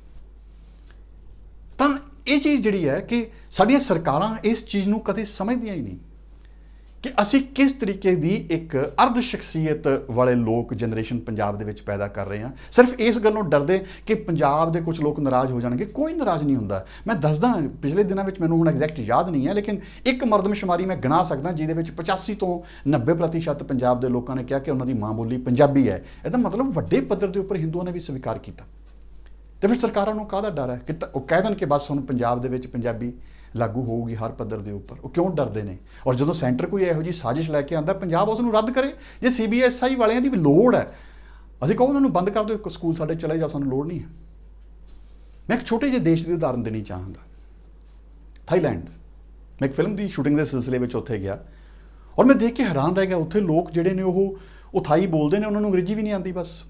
ਤਾਂ ਇਹ ਚੀਜ਼ ਜਿਹੜੀ ਹੈ ਕਿ ਸਾਡੀਆਂ ਸਰਕਾਰਾਂ ਇਸ ਚੀਜ਼ ਨੂੰ ਕਦੇ ਸਮਝਦੀਆਂ ਹੀ ਨਹੀਂ ਕਿ ਅਸੀਂ ਕਿਸ ਤਰੀਕੇ ਦੀ ਇੱਕ ਅਰਧ ਸ਼ਖਸੀਅਤ ਵਾਲੇ ਲੋਕ ਜਨਰੇਸ਼ਨ ਪੰਜਾਬ ਦੇ ਵਿੱਚ ਪੈਦਾ ਕਰ ਰਹੇ ਹਾਂ। ਸਿਰਫ ਇਸ ਗੱਲੋਂ ਡਰਦੇ ਕਿ ਪੰਜਾਬ ਦੇ ਕੁਝ ਲੋਕ ਨਾਰਾਜ਼ ਹੋ ਜਾਣਗੇ। ਕੋਈ ਨਾਰਾਜ਼ ਨਹੀਂ ਹੁੰਦਾ। ਮੈਂ ਦੱਸਦਾ, ਪਿਛਲੇ ਦਿਨਾਂ ਵਿੱਚ ਮੈਨੂੰ ਹੁਣ ਐਗਜ਼ੈਕਟ ਯਾਦ ਨਹੀਂ ਹੈ, ਲੇਕਿਨ ਇੱਕ ਮਰਦਮਸ਼ੁਮਾਰੀ ਮੈਂ ਗਿਣਾ ਸਕਦਾ ਜਿਹਦੇ ਵਿੱਚ 85 ਤੋਂ 90% ਪੰਜਾਬ ਦੇ ਲੋਕਾਂ ਨੇ ਕਿਹਾ ਕਿ ਉਹਨਾਂ ਦੀ ਮਾਂ ਬੋਲੀ ਪੰਜਾਬੀ ਹੈ। ਇਹਦਾ ਮਤਲਬ ਵੱਡੇ ਪੱਧਰ ਦੇ ਉੱਪਰ ਹਿੰਦੂਆਂ ਨੇ ਵੀ ਸਵੀਕਾਰ ਕੀਤਾ। ਤੇ ਫਿਰ ਸਰਕਾਰਾਂ ਨੂੰ ਕਾਹਦਾ ਡਰ ਹੈ ਕਿ ਉਹ ਕਹਿ ਦੇਣ ਕਿ ਬਸ ਹੁਣ ਪੰਜਾਬ ਦੇ ਵਿੱਚ ਪੰਜਾਬੀ ਲਾਗੂ ਹੋਊਗੀ ਹਰ ਪੱਧਰ ਦੇ ਉੱਪਰ। ਉਹ ਕਿਉਂ ਡਰਦੇ ਨੇ? ਔਰ ਜਦੋਂ ਸੈਂਟਰ ਕੋਈ ਇਹੋ ਜਿਹੀ ਸਾਜ਼ਿਸ਼ ਲੈ ਕੇ ਆਉਂਦਾ, ਪੰਜਾਬ ਉਸ ਨੂੰ ਰੱਦ ਕਰੇ। ਜੇ CBSI ਵਾਲਿਆਂ ਦੀ ਵੀ ਲੋੜ ਹੈ, ਅਸੀਂ ਕਹੋ ਉਹਨਾਂ ਨੂੰ ਬੰਦ ਕਰ ਦਿਓ, ਇੱਕ ਸਕੂਲ ਸਾਡੇ ਚਲੇ ਜਾਓ, ਸਾਨੂੰ ਲੋੜ ਨਹੀਂ ਹੈ। ਮੈਂ ਇੱਕ ਛੋਟੇ ਜਿਹੇ ਦੇਸ਼ ਦੀ ਉਦਾਹਰਨ ਦੇਣੀ ਚਾਹਾਂਗਾ, ਥਾਈਲੈਂਡ। ਮੈਂ ਇੱਕ ਫਿਲਮ ਦੀ ਸ਼ੂਟਿੰਗ ਦੇ ਸਿਲਸਿਲੇ ਵਿੱਚ ਉੱਥੇ ਗਿਆ ਔਰ ਮੈਂ ਦੇਖ ਕੇ ਹੈਰਾਨ ਰਹਿ ਗਿਆ। ਉੱਥੇ ਲੋਕ ਜਿਹੜੇ ਨੇ ਉਹ ਥਾਈ ਬੋਲਦੇ ਨੇ, ਉਹਨਾਂ ਨੂੰ ਅੰਗਰੇਜ਼ੀ ਵੀ ਨਹੀਂ ਆਉਂਦੀ ਬਸ,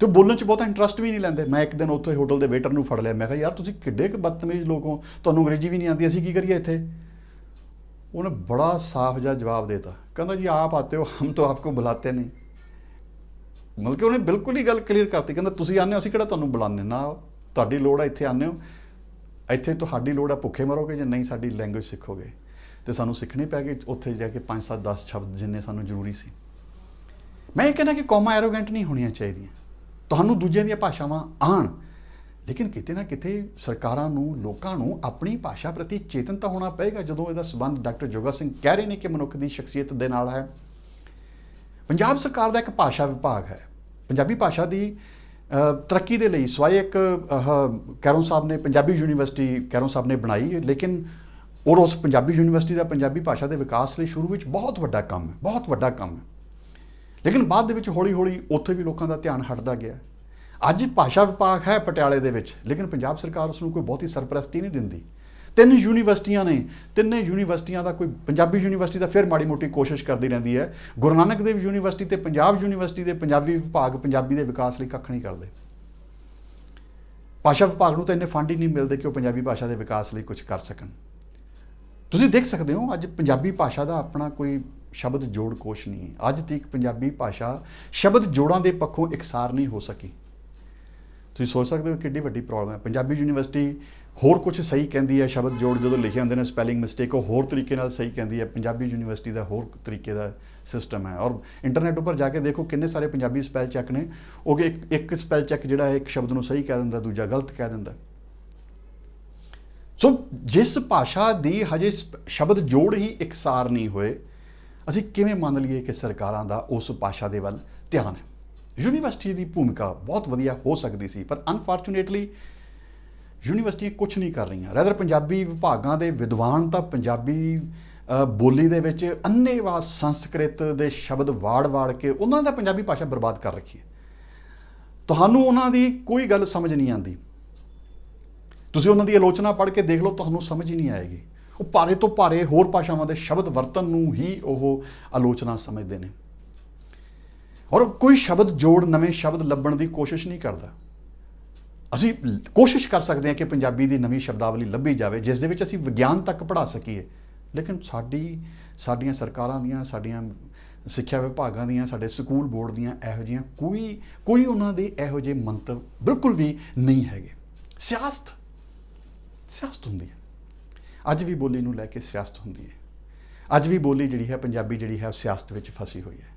ਤੇ ਬੋਲਣ 'ਚ ਬਹੁਤਾ ਇੰਟਰਸਟ ਵੀ ਨਹੀਂ ਲੈਂਦੇ। ਮੈਂ ਇੱਕ ਦਿਨ ਉੱਥੇ ਹੋਟਲ ਦੇ ਵੇਟਰ ਨੂੰ ਫੜ ਲਿਆ। ਮੈਂ ਕਿਹਾ ਯਾਰ ਤੁਸੀਂ ਕਿੱਡੇ ਕੁ ਬਦਤਮੀਜ਼ ਲੋਕ ਹੋ, ਤੁਹਾਨੂੰ ਅੰਗਰੇਜ਼ੀ ਵੀ ਨਹੀਂ ਆਉਂਦੀ, ਅਸੀਂ ਕੀ ਕਰੀਏ ਇੱਥੇ? उन्हें बड़ा साफ जहा जवाब देता, कहता जी आप आते हो, हम तो आपको बुलाते नहीं। मतलब कि उन्हें बिल्कुल ही गल क्लीयर करती, कहता तुसीं आने हो, असीं किहड़ा तुहानूं बुलाने ना, तुहाडी लोड़ है, इत्थे आने हो, ਇੱਥੇ ਤੁਹਾਡੀ ਲੋੜ ਆ, ਭੁੱਖੇ ਮਰੋਗੇ ਜੇ ਨਹੀਂ ਸਾਡੀ ਲੈਂਗੁਏਜ ਸਿੱਖੋਗੇ। ਤੇ ਸਾਨੂੰ ਸਿੱਖਣੀ ਪੈ ਗਈ ਉੱਥੇ ਜਾ ਕੇ 5 7 10 ਸ਼ਬਦ ਜਿੰਨੇ ਸਾਨੂੰ ਜ਼ਰੂਰੀ ਸੀ। ਮੈਂ ਇਹ ਕਹਿੰਦਾ ਕਿ ਕੌਮਾਂ ਐਰੋਗੈਂਟ ਨਹੀਂ ਹੋਣੀਆਂ ਚਾਹੀਦੀਆਂ, ਤੁਹਾਨੂੰ ਦੂਜਿਆਂ ਦੀਆਂ ਭਾਸ਼ਾਵਾਂ ਆਉਣ, ਲੇਕਿਨ ਕਿਤੇ ਨਾ ਕਿਤੇ ਸਰਕਾਰਾਂ ਨੂੰ, ਲੋਕਾਂ ਨੂੰ ਆਪਣੀ ਭਾਸ਼ਾ ਪ੍ਰਤੀ ਚੇਤਨ ਤਾਂ ਹੋਣਾ ਪਏਗਾ। ਜਦੋਂ ਇਹਦਾ ਸੰਬੰਧ ਡਾਕਟਰ ਜੋਗਾ ਸਿੰਘ ਕਹਿ ਰਹੇ ਨੇ ਕਿ ਮਨੁੱਖ ਦੀ ਸ਼ਖਸੀਅਤ ਦੇ ਨਾਲ ਹੈ। ਪੰਜਾਬ ਸਰਕਾਰ ਦਾ ਇੱਕ ਭਾਸ਼ਾ ਵਿਭਾਗ ਹੈ, ਪੰਜਾਬੀ ਭਾਸ਼ਾ ਦੀ ਤਰੱਕੀ ਦੇ ਲਈ ਸਵਾਏ ਇੱਕ ਕੈਰੋਂ ਸਾਹਿਬ ਨੇ ਪੰਜਾਬੀ ਯੂਨੀਵਰਸਿਟੀ ਕੈਰੋਂ ਸਾਹਿਬ ਨੇ ਬਣਾਈ, ਲੇਕਿਨ ਔਰ ਉਸ ਪੰਜਾਬੀ ਯੂਨੀਵਰਸਿਟੀ ਦਾ ਪੰਜਾਬੀ ਭਾਸ਼ਾ ਦੇ ਵਿਕਾਸ ਲਈ ਸ਼ੁਰੂ ਵਿੱਚ ਬਹੁਤ ਵੱਡਾ ਕੰਮ ਹੈ, ਬਹੁਤ ਵੱਡਾ ਕੰਮ ਹੈ। ਲੇਕਿਨ ਬਾਅਦ ਦੇ ਵਿੱਚ ਹੌਲੀ ਹੌਲੀ ਉੱਥੇ ਵੀ ਲੋਕਾਂ ਦਾ ਧਿਆਨ ਹਟਦਾ ਗਿਆ। ਅੱਜ ਭਾਸ਼ਾ ਵਿਭਾਗ ਹੈ ਪਟਿਆਲੇ ਦੇ ਵਿੱਚ, ਲੇਕਿਨ ਪੰਜਾਬ ਸਰਕਾਰ ਉਸ ਨੂੰ ਕੋਈ ਬਹੁਤੀ ਸਰਪ੍ਰਸਤੀ ਨਹੀਂ ਦਿੰਦੀ। 3 ਯੂਨੀਵਰਸਿਟੀਆਂ ਨੇ, ਤਿੰਨੇ ਯੂਨੀਵਰਸਿਟੀਆਂ ਦਾ ਕੋਈ, ਪੰਜਾਬੀ ਯੂਨੀਵਰਸਿਟੀ ਦਾ ਫਿਰ ਮਾੜੀ ਮੋਟੀ ਕੋਸ਼ਿਸ਼ ਕਰਦੀ ਰਹਿੰਦੀ ਹੈ। ਗੁਰੂ ਨਾਨਕ ਦੇਵ ਯੂਨੀਵਰਸਿਟੀ ਤੇ ਪੰਜਾਬ ਯੂਨੀਵਰਸਿਟੀ ਦੇ ਪੰਜਾਬੀ ਵਿਭਾਗ ਪੰਜਾਬੀ ਦੇ ਵਿਕਾਸ ਲਈ ਕੱਖ ਨਹੀਂ ਕਰਦੇ। ਭਾਸ਼ਾ ਵਿਭਾਗ ਨੂੰ ਤਾਂ ਇੰਨੇ ਫੰਡ ਹੀ ਨਹੀਂ ਮਿਲਦੇ ਕਿ ਉਹ ਪੰਜਾਬੀ ਭਾਸ਼ਾ ਦੇ ਵਿਕਾਸ ਲਈ ਕੁਝ ਕਰ ਸਕਣ। ਤੁਸੀਂ ਦੇਖ ਸਕਦੇ ਹੋ ਅੱਜ ਪੰਜਾਬੀ ਭਾਸ਼ਾ ਦਾ ਆਪਣਾ ਕੋਈ ਸ਼ਬਦ ਜੋੜ ਕੋਸ਼ ਨਹੀਂ ਹੈ। ਅੱਜ ਤੱਕ ਪੰਜਾਬੀ ਭਾਸ਼ਾ ਸ਼ਬਦ ਜੋੜਾਂ ਦੇ ਪੱਖੋਂ ਇਕਸਾਰ ਨਹੀਂ ਹੋ ਸਕੀ। ਤੁਸੀਂ ਸੋਚ ਸਕਦੇ ਹੋ ਕਿੱਡੀ ਵੱਡੀ ਪ੍ਰੋਬਲਮ ਹੈ। ਪੰਜਾਬੀ ਯੂਨੀਵਰਸਿਟੀ ਹੋਰ ਕੁਝ ਸਹੀ ਕਹਿੰਦੀ ਹੈ, ਸ਼ਬਦ ਜੋੜ ਜਦੋਂ ਲਿਖੇ ਹੁੰਦੇ ਨੇ ਸਪੈਲਿੰਗ ਮਿਸਟੇਕ ਉਹ ਹੋਰ ਤਰੀਕੇ ਨਾਲ ਸਹੀ ਕਹਿੰਦੀ ਹੈ। ਪੰਜਾਬੀ ਯੂਨੀਵਰਸਿਟੀ ਦਾ ਹੋਰ ਤਰੀਕੇ ਦਾ ਸਿਸਟਮ ਹੈ। ਔਰ ਇੰਟਰਨੈਟ ਉੱਪਰ ਜਾ ਕੇ ਦੇਖੋ ਕਿੰਨੇ ਸਾਰੇ ਪੰਜਾਬੀ ਸਪੈਲ ਚੈੱਕ ਨੇ, ਉਹ ਕਿ ਇੱਕ ਸਪੈਲ ਚੈੱਕ ਜਿਹੜਾ ਹੈ ਇੱਕ ਸ਼ਬਦ ਨੂੰ ਸਹੀ ਕਹਿ ਦਿੰਦਾ, ਦੂਜਾ ਗਲਤ ਕਹਿ ਦਿੰਦਾ। ਸੋ ਜਿਸ ਭਾਸ਼ਾ ਦੀ ਹਜੇ ਸ਼ਬਦ ਜੋੜ ਹੀ ਇਕਸਾਰ ਨਹੀਂ ਹੋਏ, ਅਸੀਂ ਕਿਵੇਂ ਮੰਨ ਲਈਏ ਕਿ ਸਰਕਾਰਾਂ ਦਾ ਉਸ ਭਾਸ਼ਾ ਦੇ ਵੱਲ ਧਿਆਨ ਹੈ। ਯੂਨੀਵਰਸਿਟੀ ਦੀ ਭੂਮਿਕਾ ਬਹੁਤ ਵਧੀਆ ਹੋ ਸਕਦੀ ਸੀ, ਪਰ ਅਨਫੋਰਚੂਨੇਟਲੀ ਯੂਨੀਵਰਸਿਟੀਆਂ ਕੁਛ ਨਹੀਂ ਕਰ ਰਹੀਆਂ। ਰੈਦਰ ਪੰਜਾਬੀ ਵਿਭਾਗਾਂ ਦੇ ਵਿਦਵਾਨ ਤਾਂ ਪੰਜਾਬੀ ਬੋਲੀ ਦੇ ਵਿੱਚ ਅੰਨ੍ਹੇਵਾਹ ਸੰਸਕ੍ਰਿਤ ਦੇ ਸ਼ਬਦ ਵਾੜ ਕੇ ਉਹਨਾਂ ਦਾ ਪੰਜਾਬੀ ਭਾਸ਼ਾ ਬਰਬਾਦ ਕਰ ਰੱਖੀ ਹੈ। ਤੁਹਾਨੂੰ ਉਹਨਾਂ ਦੀ ਕੋਈ ਗੱਲ ਸਮਝ ਨਹੀਂ ਆਉਂਦੀ। ਤੁਸੀਂ ਉਹਨਾਂ ਦੀ ਆਲੋਚਨਾ ਪੜ੍ਹ ਕੇ ਦੇਖ ਲਓ, ਤੁਹਾਨੂੰ ਸਮਝ ਹੀ ਨਹੀਂ ਆਏਗੀ। ਉਹ ਭਾਰੇ ਤੋਂ ਭਾਰੇ ਹੋਰ ਭਾਸ਼ਾਵਾਂ ਦੇ ਸ਼ਬਦ ਵਰਤਨ ਨੂੰ ਹੀ ਉਹ ਆਲੋਚਨਾ ਸਮਝਦੇ ਨੇ, ਔਰ ਕੋਈ ਸ਼ਬਦ ਜੋੜ, ਨਵੇਂ ਸ਼ਬਦ ਲੱਭਣ ਦੀ ਕੋਸ਼ਿਸ਼ ਨਹੀਂ ਕਰਦਾ। ਅਸੀਂ ਕੋਸ਼ਿਸ਼ ਕਰ ਸਕਦੇ ਹਾਂ ਕਿ ਪੰਜਾਬੀ ਦੀ ਨਵੀਂ ਸ਼ਬਦਾਵਲੀ ਲੱਭੀ ਜਾਵੇ ਜਿਸ ਦੇ ਵਿੱਚ ਅਸੀਂ ਵਿਗਿਆਨ ਤੱਕ ਪੜ੍ਹਾ ਸਕੀਏ, ਲੇਕਿਨ ਸਾਡੀਆਂ ਸਰਕਾਰਾਂ ਦੀਆਂ, ਸਾਡੀਆਂ ਸਿੱਖਿਆ ਵਿਭਾਗਾਂ ਦੀਆਂ, ਸਾਡੇ ਸਕੂਲ ਬੋਰਡ ਦੀਆਂ ਇਹੋ ਜਿਹੀਆਂ ਕੋਈ ਉਹਨਾਂ ਦੇ ਇਹੋ ਜਿਹੇ ਮੰਤਵ ਬਿਲਕੁਲ ਵੀ ਨਹੀਂ ਹੈਗੇ। ਸਿਆਸਤ ਹੁੰਦੀ ਹੈ, ਅੱਜ ਵੀ ਬੋਲੀ ਨੂੰ ਲੈ ਕੇ ਸਿਆਸਤ ਹੁੰਦੀ ਹੈ। ਅੱਜ ਵੀ ਬੋਲੀ ਜਿਹੜੀ ਹੈ, ਪੰਜਾਬੀ ਜਿਹੜੀ ਹੈ, ਉਹ ਸਿਆਸਤ ਵਿੱਚ ਫਸੀ ਹੋਈ ਹੈ,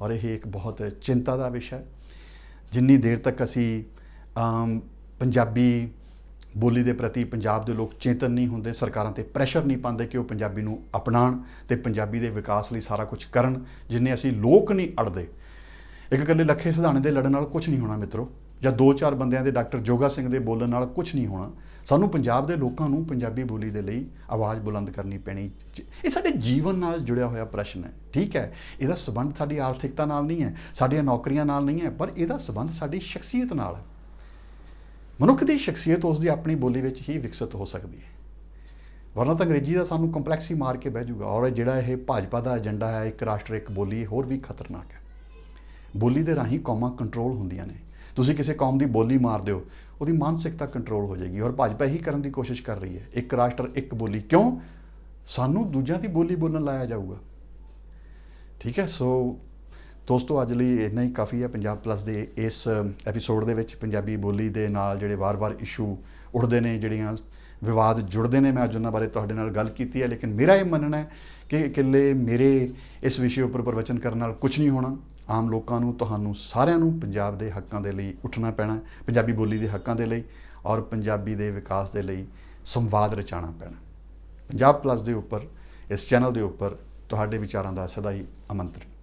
ਔਰ ਇਹ ਇੱਕ ਬਹੁਤ ਚਿੰਤਾ ਦਾ ਵਿਸ਼ਾ ਹੈ। ਜਿੰਨੀ ਦੇਰ ਤੱਕ ਅਸੀਂ ਪੰਜਾਬੀ ਬੋਲੀ ਦੇ ਪ੍ਰਤੀ ਪੰਜਾਬ ਦੇ ਲੋਕ ਚੇਤਨ ਨਹੀਂ ਹੁੰਦੇ, ਸਰਕਾਰਾਂ 'ਤੇ ਪ੍ਰੈਸ਼ਰ ਨਹੀਂ ਪਾਉਂਦੇ ਕਿ ਉਹ ਪੰਜਾਬੀ ਨੂੰ ਅਪਣਾਉਣ ਅਤੇ ਪੰਜਾਬੀ ਦੇ ਵਿਕਾਸ ਲਈ ਸਾਰਾ ਕੁਝ ਕਰਨ, ਜਿੰਨੇ ਅਸੀਂ ਲੋਕ ਨਹੀਂ ਅੜਦੇ। ਇੱਕ ਇਕੱਲੇ ਲੱਖੇ ਸਿਧਾਣੇ ਦੇ ਲੜਨ ਨਾਲ ਕੁਝ ਨਹੀਂ ਹੋਣਾ ਮਿੱਤਰੋ, ਜਾਂ 2-4 ਬੰਦਿਆਂ ਦੇ ਡਾਕਟਰ ਜੋਗਾ ਸਿੰਘ ਦੇ ਬੋਲਣ ਨਾਲ ਕੁਝ ਨਹੀਂ ਹੋਣਾ। ਸਾਨੂੰ ਪੰਜਾਬ ਦੇ ਲੋਕਾਂ ਨੂੰ ਪੰਜਾਬੀ ਬੋਲੀ ਦੇ ਲਈ ਆਵਾਜ਼ ਬੁਲੰਦ ਕਰਨੀ ਪੈਣੀ। ਇਹ ਸਾਡੇ ਜੀਵਨ ਨਾਲ ਜੁੜਿਆ ਹੋਇਆ ਪ੍ਰਸ਼ਨ ਹੈ। ਠੀਕ ਹੈ, ਇਹਦਾ ਸੰਬੰਧ ਸਾਡੀ ਆਰਥਿਕਤਾ ਨਾਲ ਨਹੀਂ ਹੈ, ਸਾਡੀਆਂ ਨੌਕਰੀਆਂ ਨਾਲ ਨਹੀਂ ਹੈ, ਪਰ ਇਹਦਾ ਸੰਬੰਧ ਸਾਡੀ ਸ਼ਖਸੀਅਤ ਨਾਲ ਹੈ। ਮਨੁੱਖ ਦੀ ਸ਼ਖਸੀਅਤ ਉਸ ਦੀ ਆਪਣੀ ਬੋਲੀ ਵਿੱਚ ਹੀ ਵਿਕਸਿਤ ਹੋ ਸਕਦੀ ਹੈ, ਵਰਨਾ ਤਾਂ ਅੰਗਰੇਜ਼ੀ ਦਾ ਸਾਨੂੰ ਕੰਪਲੈਕਸ ਹੀ ਮਾਰ ਕੇ ਬਹਿ ਜਾਊਗਾ। ਔਰ ਜਿਹੜਾ ਇਹ ਭਾਜਪਾ ਦਾ ਏਜੰਡਾ ਹੈ, ਇੱਕ ਰਾਸ਼ਟਰ ਇੱਕ ਬੋਲੀ, ਹੋਰ ਵੀ ਖਤਰਨਾਕ ਹੈ। ਬੋਲੀ ਦੇ ਰਾਹੀਂ ਕੌਮਾਂ ਕੰਟਰੋਲ ਹੁੰਦੀਆਂ ਨੇ। ਤੁਸੀਂ ਕਿਸੇ ਕੌਮ ਦੀ ਬੋਲੀ ਮਾਰ ਦਿਓ, ਉਹਦੀ ਮਾਨਸਿਕਤਾ ਕੰਟਰੋਲ ਹੋ ਜਾਏਗੀ, ਔਰ ਭਾਜਪਾ ਇਹੀ ਕਰਨ ਦੀ ਕੋਸ਼ਿਸ਼ ਕਰ ਰਹੀ ਹੈ। ਇੱਕ ਰਾਸ਼ਟਰ ਇੱਕ ਬੋਲੀ, ਕਿਉਂ? ਸਾਨੂੰ ਦੂਜਿਆਂ ਦੀ ਬੋਲੀ ਬੋਲਣ ਲਾਇਆ ਜਾਊਗਾ। ਠੀਕ ਹੈ, ਸੋ ਦੋਸਤੋ ਅੱਜ ਲਈ ਇੰਨਾ ਹੀ ਕਾਫੀ ਹੈ। ਪੰਜਾਬ ਪਲੱਸ ਦੇ ਇਸ ਐਪੀਸੋਡ ਦੇ ਵਿੱਚ ਪੰਜਾਬੀ ਬੋਲੀ ਦੇ ਨਾਲ ਜਿਹੜੇ ਵਾਰ-ਵਾਰ ਇਸ਼ੂ ਉੱਠਦੇ ਨੇ, ਜਿਹੜੀਆਂ ਵਿਵਾਦ ਜੁੜਦੇ ਨੇ, ਮੈਂ ਅੱਜ ਉਹਨਾਂ ਬਾਰੇ ਤੁਹਾਡੇ ਨਾਲ ਗੱਲ ਕੀਤੀ ਹੈ। ਲੇਕਿਨ ਮੇਰਾ ਇਹ ਮੰਨਣਾ ਹੈ ਕਿ ਇਕੱਲੇ ਮੇਰੇ ਇਸ ਵਿਸ਼ੇ ਉੱਪਰ ਪ੍ਰਵਚਨ ਕਰਨ ਨਾਲ ਕੁਝ ਨਹੀਂ ਹੋਣਾ। ਆਮ ਲੋਕਾਂ ਨੂੰ, ਤੁਹਾਨੂੰ ਸਾਰਿਆਂ ਨੂੰ ਪੰਜਾਬ ਦੇ ਹੱਕਾਂ ਦੇ ਲਈ ਉੱਠਣਾ ਪੈਣਾ, ਪੰਜਾਬੀ ਬੋਲੀ ਦੇ ਹੱਕਾਂ ਦੇ ਲਈ, ਔਰ ਪੰਜਾਬੀ ਦੇ ਵਿਕਾਸ ਦੇ ਲਈ ਸੰਵਾਦ ਰਚਾਉਣਾ ਪੈਣਾ। ਪੰਜਾਬ ਪਲੱਸ ਦੇ ਉੱਪਰ, ਇਸ ਚੈਨਲ ਦੇ ਉੱਪਰ ਤੁਹਾਡੇ ਵਿਚਾਰਾਂ ਦਾ ਸਦਾ ਹੀ ਆਮੰਤਰਣ।